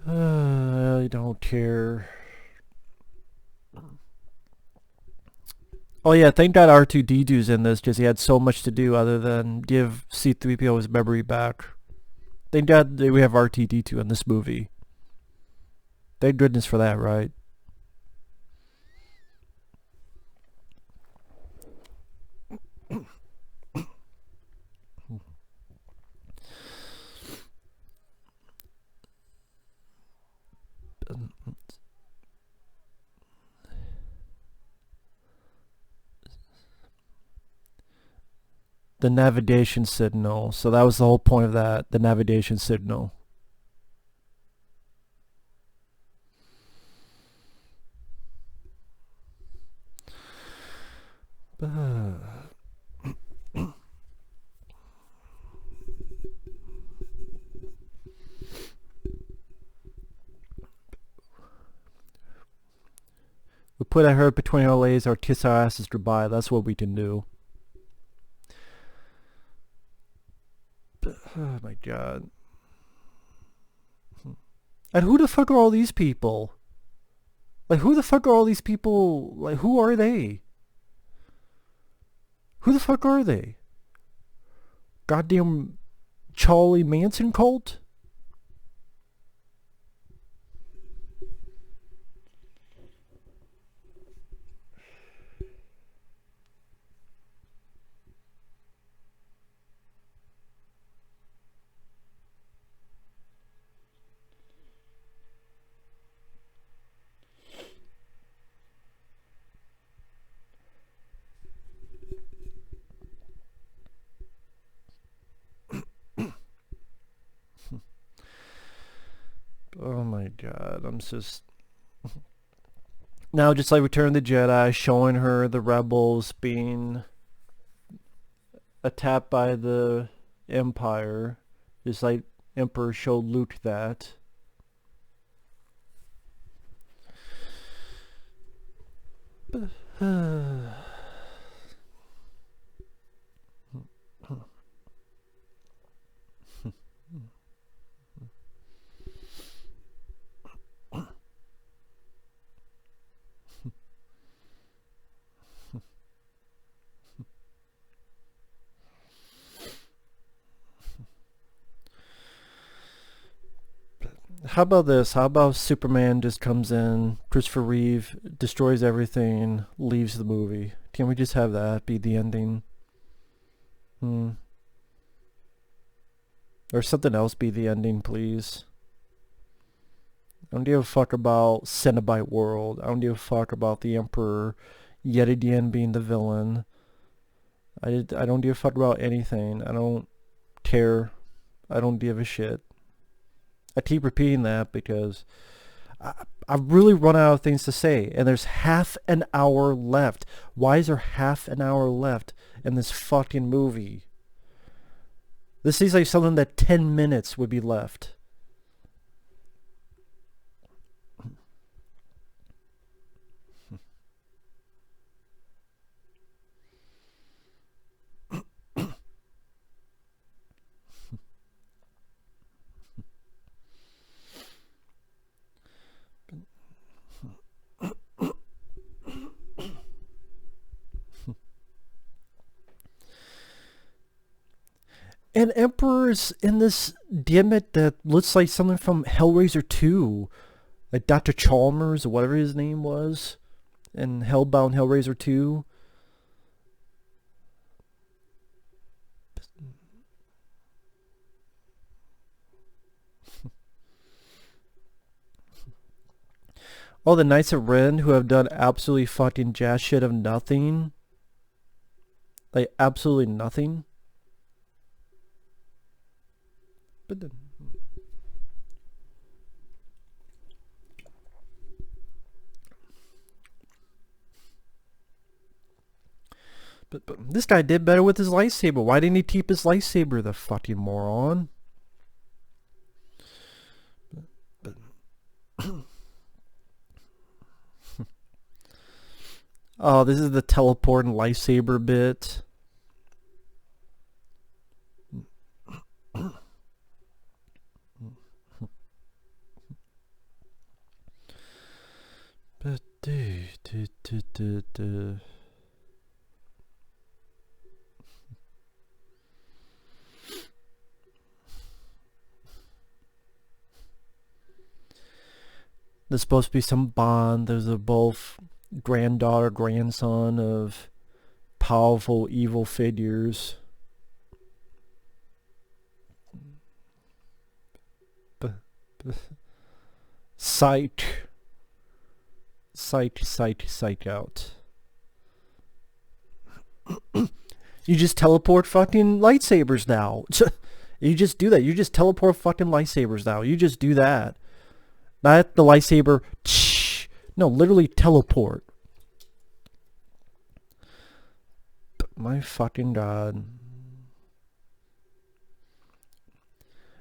I don't care. Oh yeah, thank God R2-D2's in this because he had so much to do other than give C-3PO his memory back. Thank God we have R2-D2 in this movie. Thank goodness for that, right? The navigation signal. So that was the whole point of that, the navigation signal. We put our head between our legs or kiss our asses goodbye. That's what we can do. Oh my God. And who the fuck are all these people? Like, who the fuck are all these people? Like, who are they? Who the fuck are they? Goddamn Charlie Manson cult? god, I'm just... Now, just like Return of the Jedi, showing her the rebels being attacked by the Empire, just like Emperor showed Luke that. How about this? How about Superman just comes in, Christopher Reeve destroys everything, leaves the movie? Can we just have that be the ending? Or something else be the ending, please. I don't give a fuck about Cenobite World. I don't give a fuck about the Emperor yet again being the villain. I don't give a fuck about anything. I don't care. I don't give a shit. I keep repeating that because I've really run out of things to say, and there's half an hour left. Why is there half an hour left in this fucking movie? This seems like something that 10 minutes would be left. And Emperor's in this gimmick that looks like something from Hellraiser 2. Like Dr. Chalmers, or whatever his name was, in Hellbound Hellraiser 2. All the Knights of Ren who have done absolutely fucking jazz shit of nothing. Like, absolutely nothing. But then... But this guy did better with his lightsaber. Why didn't he keep his lightsaber, the fucking moron? Oh, this is the teleporting lightsaber bit. But there's supposed to be some bond. There's a both granddaughter, grandson of powerful evil figures. Sight out. You just teleport fucking lightsabers now. You just do that. You just teleport fucking lightsabers now. You just do that. Not the lightsaber. No, literally teleport. My fucking god.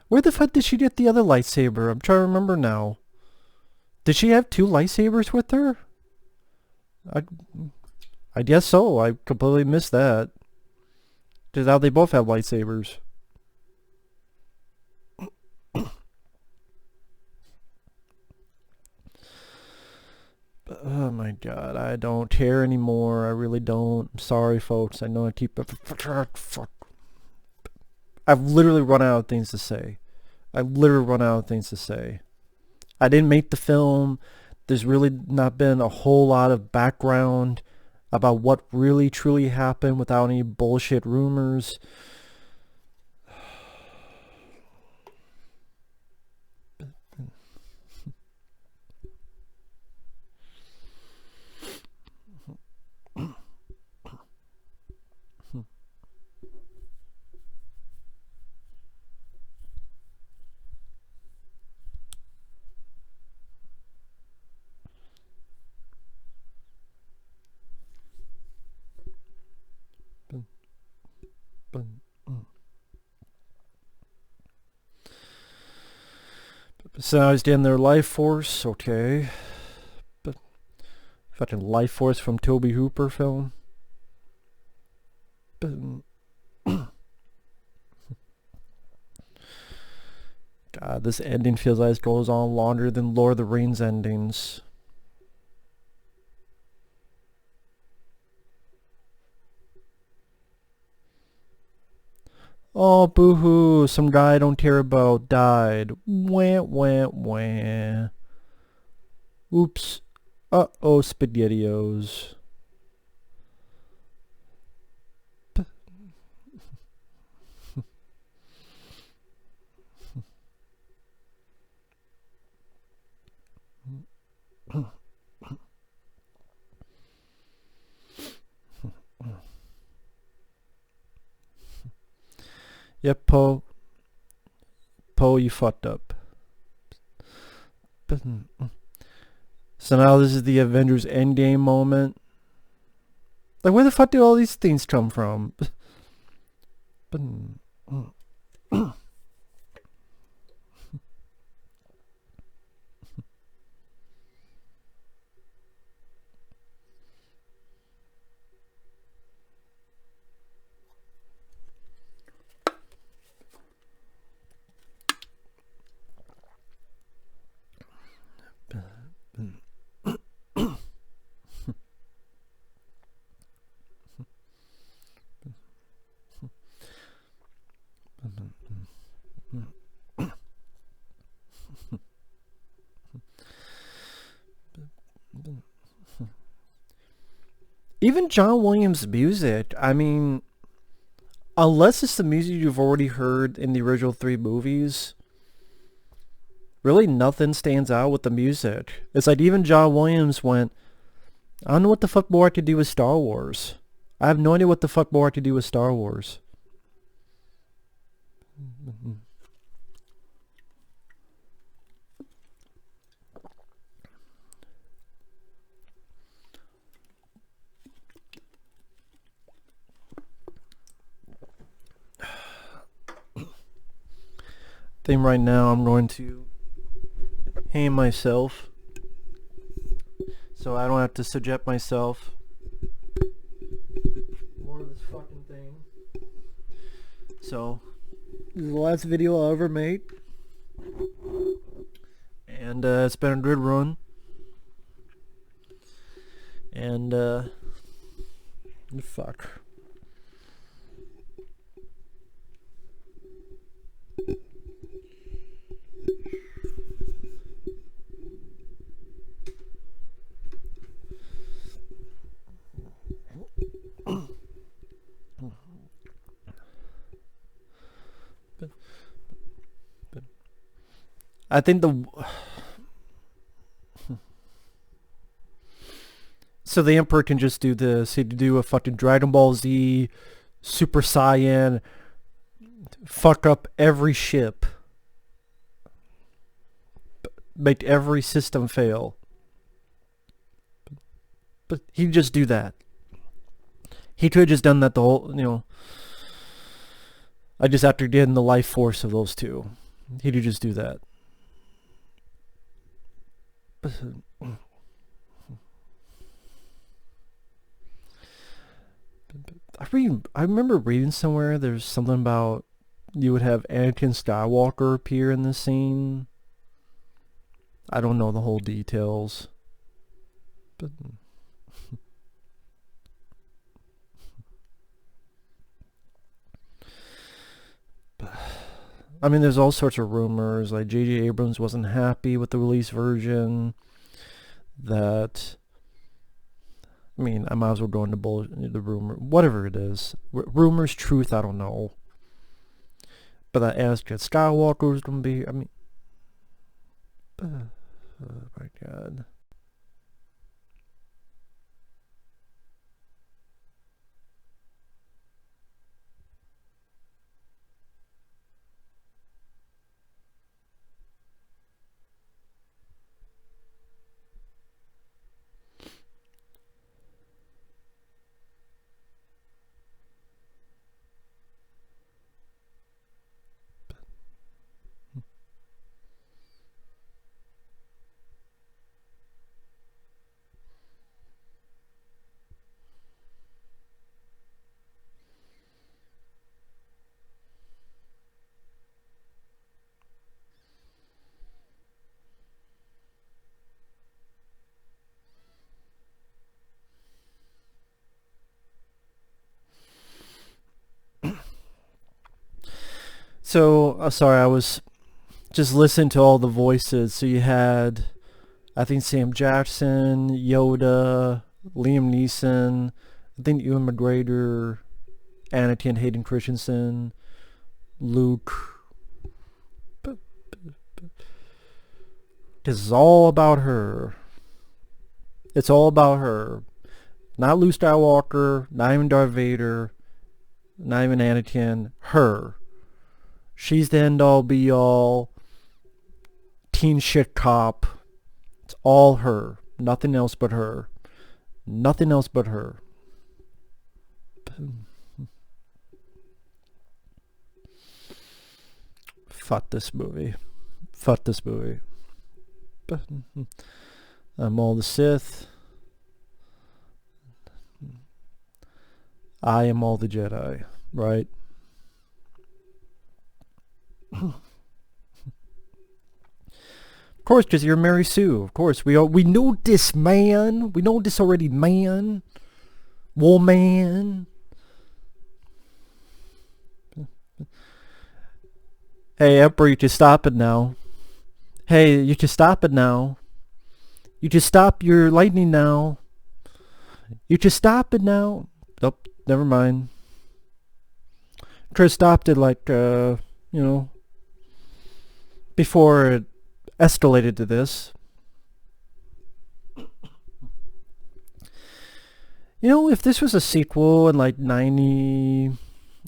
Where the fuck did she get the other lightsaber? I'm trying to remember now. Did she have two lightsabers with her? I guess so. I completely missed that. Because now they both have lightsabers. Oh my god, I don't care anymore. I really don't. I'm sorry, folks. I know I keep... Fuck. I've literally run out of things to say. I didn't make the film. There's really not been a whole lot of background about what really truly happened without any bullshit rumors. But, so now he's getting their life force, okay. But fucking life force from Toby Hooper film. But, God, this ending feels like it goes on longer than Lord of the Rings endings. Oh, boo-hoo, some guy I don't care about died. Wah, wah, wah. Oops. Uh-oh, SpaghettiOs. Yep, Poe, you fucked up. So now this is the Avengers Endgame moment. Like, where the fuck do all these things come from? Even John Williams' music, I mean, unless it's the music you've already heard in the original 3 movies, really nothing stands out with the music. It's like even John Williams went, I don't know what the fuck more I could do with Star Wars. I have no idea what the fuck more I could do with Star Wars. I think right now I'm going to hang myself so I don't have to subject myself more of this fucking thing. So this is the last video I'll ever make, and it's been a good run, and fuck. I think so the Emperor can just do this. He'd do a fucking Dragon Ball Z Super Saiyan, fuck up every ship, make every system fail. But he'd just do that. He could have just done that the whole, I just after getting the life force of those two. He could just do that. I remember reading somewhere there's something about you would have Anakin Skywalker appear in the scene. I don't know the whole details. But I mean, there's all sorts of rumors. Like J.J. Abrams wasn't happy with the release version. That, I mean, I might as well go into the rumor, whatever it is. Rumors, truth, I don't know. But that Anakin Skywalker was gonna be. I mean, oh my god. So, sorry, I was just listening to all the voices. So you had, I think, Sam Jackson, Yoda, Liam Neeson, I think Ewan McGregor, Anakin, Hayden Christensen, Luke. This is all about her. It's all about her. Not Luke Skywalker, not even Darth Vader, not even Anakin. Her. She's the end-all, be-all, teen shit cop. It's all her. Nothing else but her. Nothing else but her. Fuck this movie. Fuck this movie. I'm all the Sith. I am all the Jedi, right? Of course, because you're Mary Sue. Of course, we know this, man. We know this already, man. Woman. Hey, Emperor, you just stop it now. Hey, you just stop it now. You just stop your lightning now. You just stop it now. Nope, never mind. Chris stopped it like, you know, before it escalated to this. You know, if this was a sequel in like 90,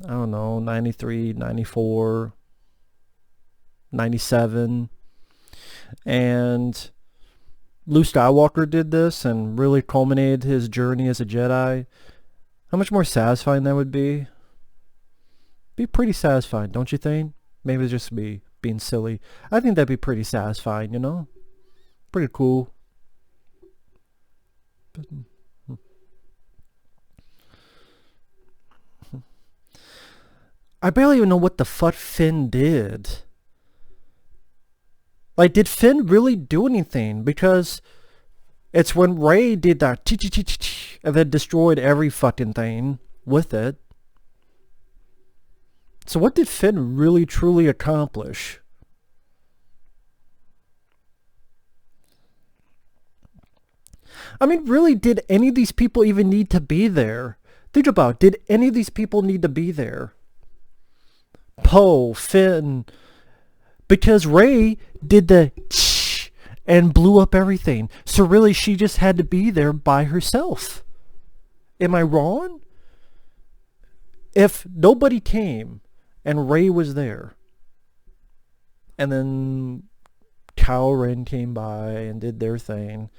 I don't know, 93, 94, 97, and Luke Skywalker did this and really culminated his journey as a Jedi, how much more satisfying that would be? Be pretty satisfying, don't you think? Maybe it's just me being silly. I think that'd be pretty satisfying, you know? Pretty cool. I barely even know what the fuck Finn did. Like, did Finn really do anything? Because it's when Rey did that and then destroyed every fucking thing with it. So what did Finn really truly accomplish? I mean, really, did any of these people even need to be there? Think about it. Did any of these people need to be there? Poe, Finn, because Rey did the and blew up everything. So really, she just had to be there by herself. Am I wrong? If nobody came and Rey was there, and then Kylo Ren came by and did their thing,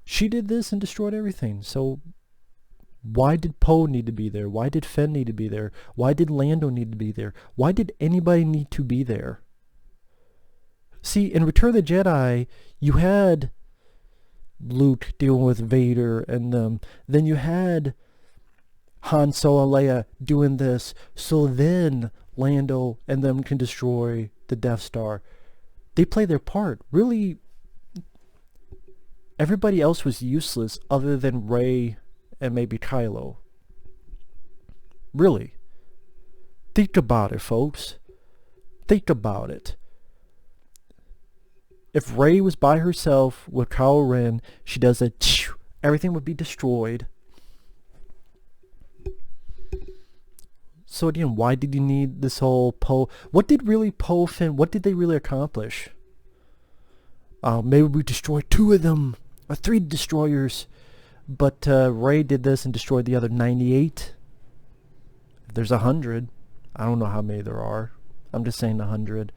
she did this and destroyed everything. So why did Poe need to be there? Why did Finn need to be there? Why did Lando need to be there? Why did anybody need to be there? See, in Return of the Jedi, you had Luke dealing with Vader and them. Then you had Han Solo and Leia doing this. So then Lando and them can destroy the Death Star. They play their part. Really, everybody else was useless other than Rey and maybe Kylo. Really. Think about it, folks. Think about it. If Rey was by herself with Kylo Ren, she does a everything would be destroyed. So again, why did you need this whole Poe? What did really Poe, Finn, what did they really accomplish? Maybe we destroyed 2 of them, or 3 destroyers. But Rey did this and destroyed the other 98. If there's 100, I don't know how many there are. I'm just saying 100.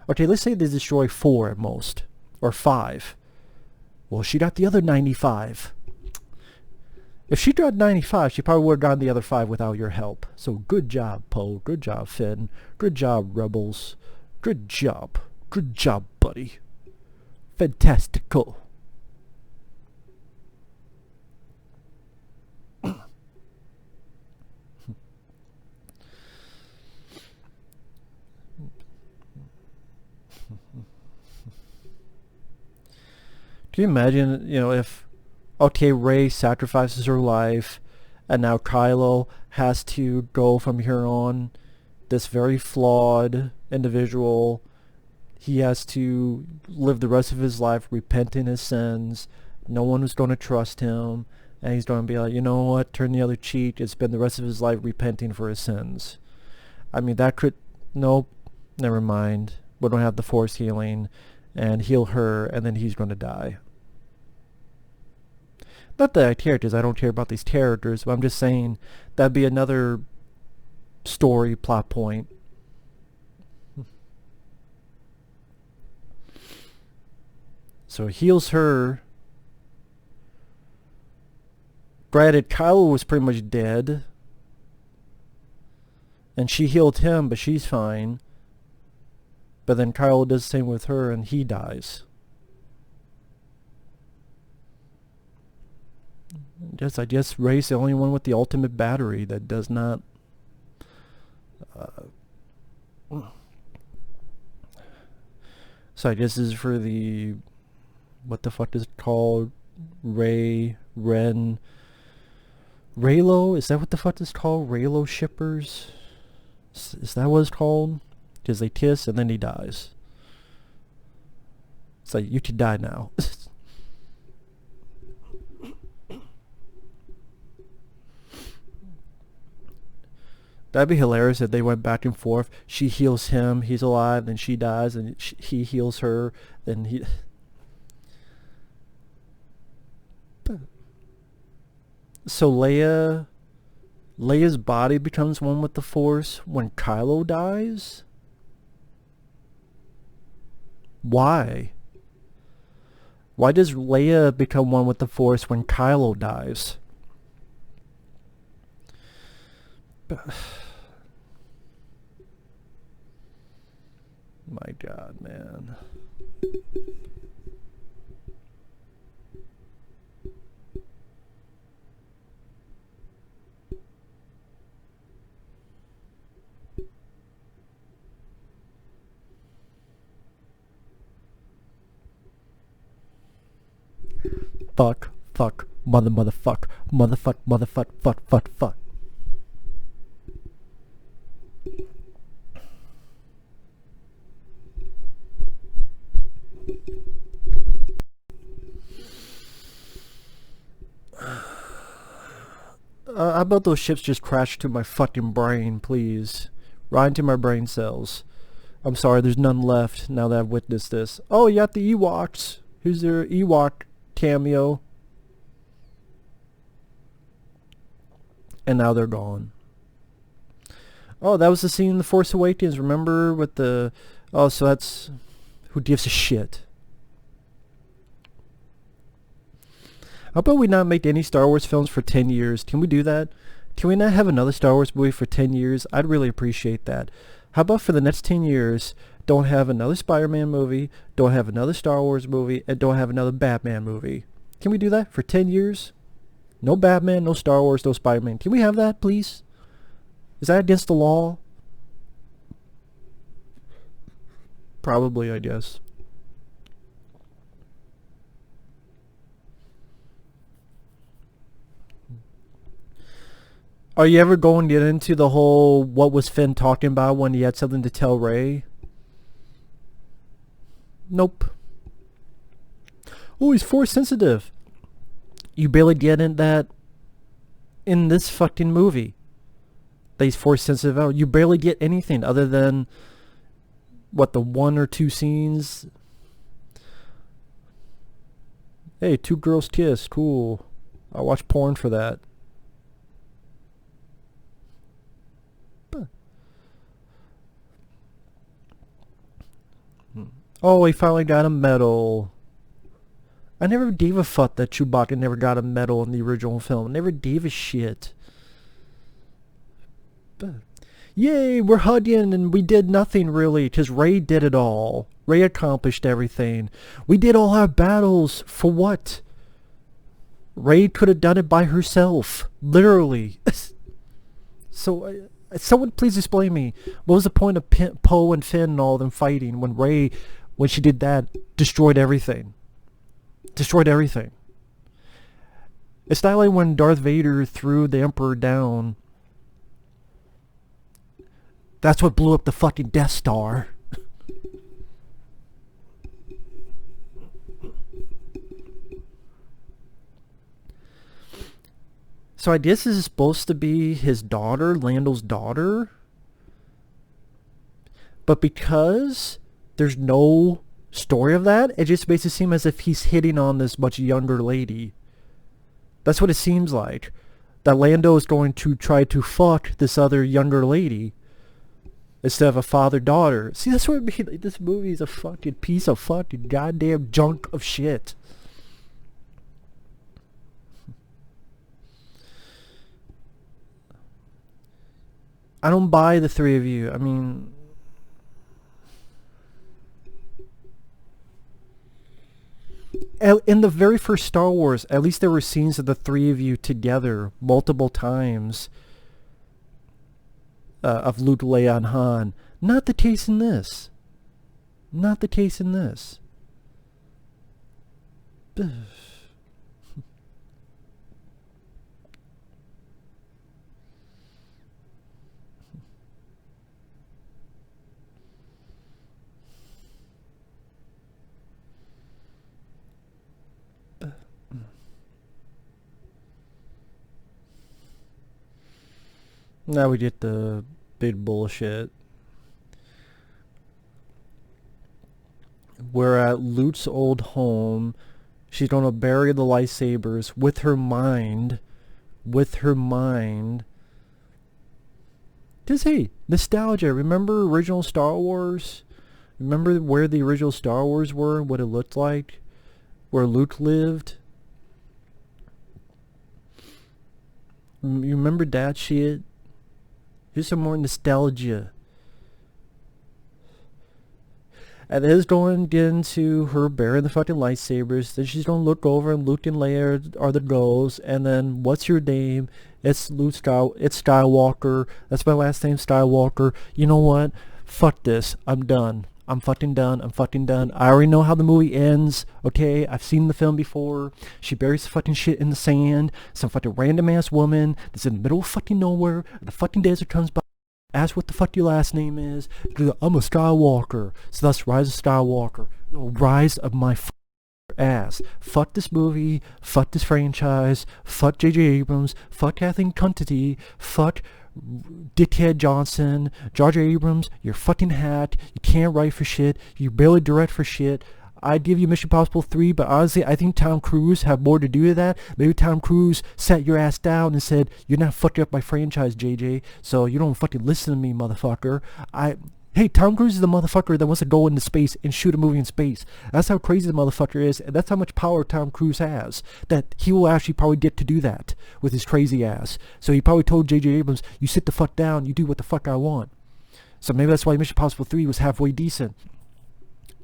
Okay, let's say they destroy 4 at most, or 5. Well, she got the other 95. If she got 95, she probably would have gotten the other 5 without your help. So good job, Poe. Good job, Finn. Good job, Rebels. Good job. Good job, buddy. Fantastical. Can you imagine, you know, if, okay, Rey sacrifices her life, and now Kylo has to go from here on, this very flawed individual. He has to live the rest of his life repenting his sins. No one was going to trust him. And he's going to be like, you know what, turn the other cheek. It's been the rest of his life repenting for his sins. I mean, that could... Nope. Never mind. We don't have the Force healing. And heal her, and then he's going to die. Not that I care, because I don't care about these characters, but I'm just saying that'd be another story plot point. So he heals her. Granted, Kylo was pretty much dead. And she healed him, but she's fine. But then Kylo does the same with her, and he dies. I guess Rey's the only one with the ultimate battery that does not... So I guess this is for the... What the fuck is it called? Reylo? Is that what the fuck it's called? Reylo shippers? Is that what it's called? Because they kiss and then he dies. It's like, you could die now. That'd be hilarious if they went back and forth. She heals him, he's alive, then she dies, and he heals her, then he... So Leia's body becomes one with the Force when Kylo dies? Why? Why does Leia become one with the Force when Kylo dies? My God, man. Fuck, motherfuck, fuck. How about those ships just crash to my fucking brain, please? Right into my brain cells. I'm sorry, there's none left now that I've witnessed this. Oh, you got the Ewoks. Here's their Ewok cameo. And now they're gone. Oh, that was the scene in The Force Awakens, remember? With the... Oh, so that's... Who gives a shit? How about we not make any Star Wars films for 10 years? Can we do that? Can we not have another Star Wars movie for 10 years? I'd really appreciate that. How about for the next 10 years, don't have another Spider-Man movie, don't have another Star Wars movie, and don't have another Batman movie? Can we do that for 10 years? No Batman, no Star Wars, no Spider-Man. Can we have that, please? Is that against the law? Probably, I guess. Are you ever going to get into the whole what was Finn talking about when he had something to tell Rey? Nope. Oh, he's Force sensitive. You barely get in that in this fucking movie. That he's Force sensitive out. You barely get anything other than what, the 1 or 2 scenes. Hey, 2 girls kiss, cool. I'll watch porn for that. Oh, he finally got a medal. I never gave a fuck that Chewbacca never got a medal in the original film. I never gave a shit. But, yay, we're hugging and we did nothing really, because Rey did it all. Rey accomplished everything. We did all our battles. For what? Rey could have done it by herself. Literally. So, someone please explain me. What was the point of Poe and Finn and all of them fighting when Rey, when she did that, destroyed everything? Destroyed everything. It's not like when Darth Vader threw the Emperor down That's what blew up the fucking Death Star. So I guess this is supposed to be his daughter, Lando's daughter. But because there's no story of that, it just makes it seem as if he's hitting on this much younger lady. That's what it seems like. That Lando is going to try to fuck this other younger lady instead of a father-daughter. See, that's what made like, this movie is a fucking piece of fucking goddamn junk of shit. I don't buy the three of you. I mean, in the very first Star Wars, at least there were scenes of the three of you together multiple times, of Luke, Leia, and Han. Not the case in this. Not the case in this. Now we get the big bullshit. We're at Luke's old home. She's gonna bury the lightsabers with her mind. With her mind. Cause hey, nostalgia. Remember original Star Wars? Remember where the original Star Wars were? What it looked like? Where Luke lived? You remember that shit? Here's some more nostalgia. And then it's going to get into her burying the fucking lightsabers. Then she's going to look over and Luke and Leia are the goals. And then, what's your name? It's it's Skywalker. That's my last name, Skywalker. You know what? Fuck this. I'm done. I'm fucking done. I'm fucking done. I already know how the movie ends. Okay? I've seen the film before. She buries the fucking shit in the sand. Some fucking random ass woman that's in the middle of fucking nowhere. The fucking desert comes by. Ask what the fuck your last name is. I'm a Skywalker. So that's Rise of Skywalker. Rise of my ass. Fuck this movie. Fuck this franchise. Fuck J.J. Abrams. Fuck Kathleen Kennedy. Fuck Dickhead Johnson. Jar Jar Abrams. You're fucking hack. You can't write for shit. You barely direct for shit. I'd give you Mission Impossible 3, but honestly, I think Tom Cruise had more to do with that. Maybe Tom Cruise sat your ass down and said, you're not fucking up my franchise, JJ, so you don't fucking listen to me, motherfucker. Hey, Tom Cruise is the motherfucker that wants to go into space and shoot a movie in space. That's how crazy the motherfucker is, and that's how much power Tom Cruise has, that he will actually probably get to do that with his crazy ass. So he probably told J.J. Abrams, you sit the fuck down, you do what the fuck I want. So maybe that's why Mission Impossible 3 was halfway decent.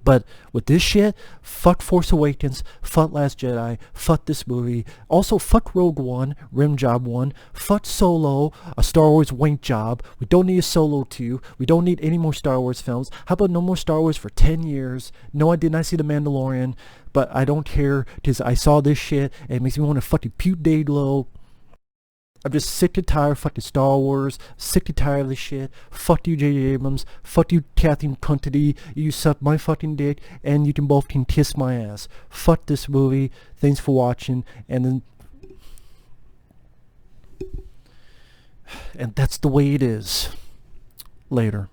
But with this shit, fuck Force Awakens, fuck Last Jedi, fuck this movie. Also, fuck Rogue One, Rim Job 1. Fuck Solo, a Star Wars wank job. We don't need a Solo 2. We don't need any more Star Wars films. How about no more Star Wars for 10 years? No, I did not see The Mandalorian, but I don't care because I saw this shit and it makes me want to fucking puke day glow. I'm just sick and tired of fucking Star Wars. Sick and tired of this shit. Fuck you, J.J. Abrams. Fuck you, Kathleen Kennedy. You suck my fucking dick, and you can both can kiss my ass. Fuck this movie. Thanks for watching. And that's the way it is. Later.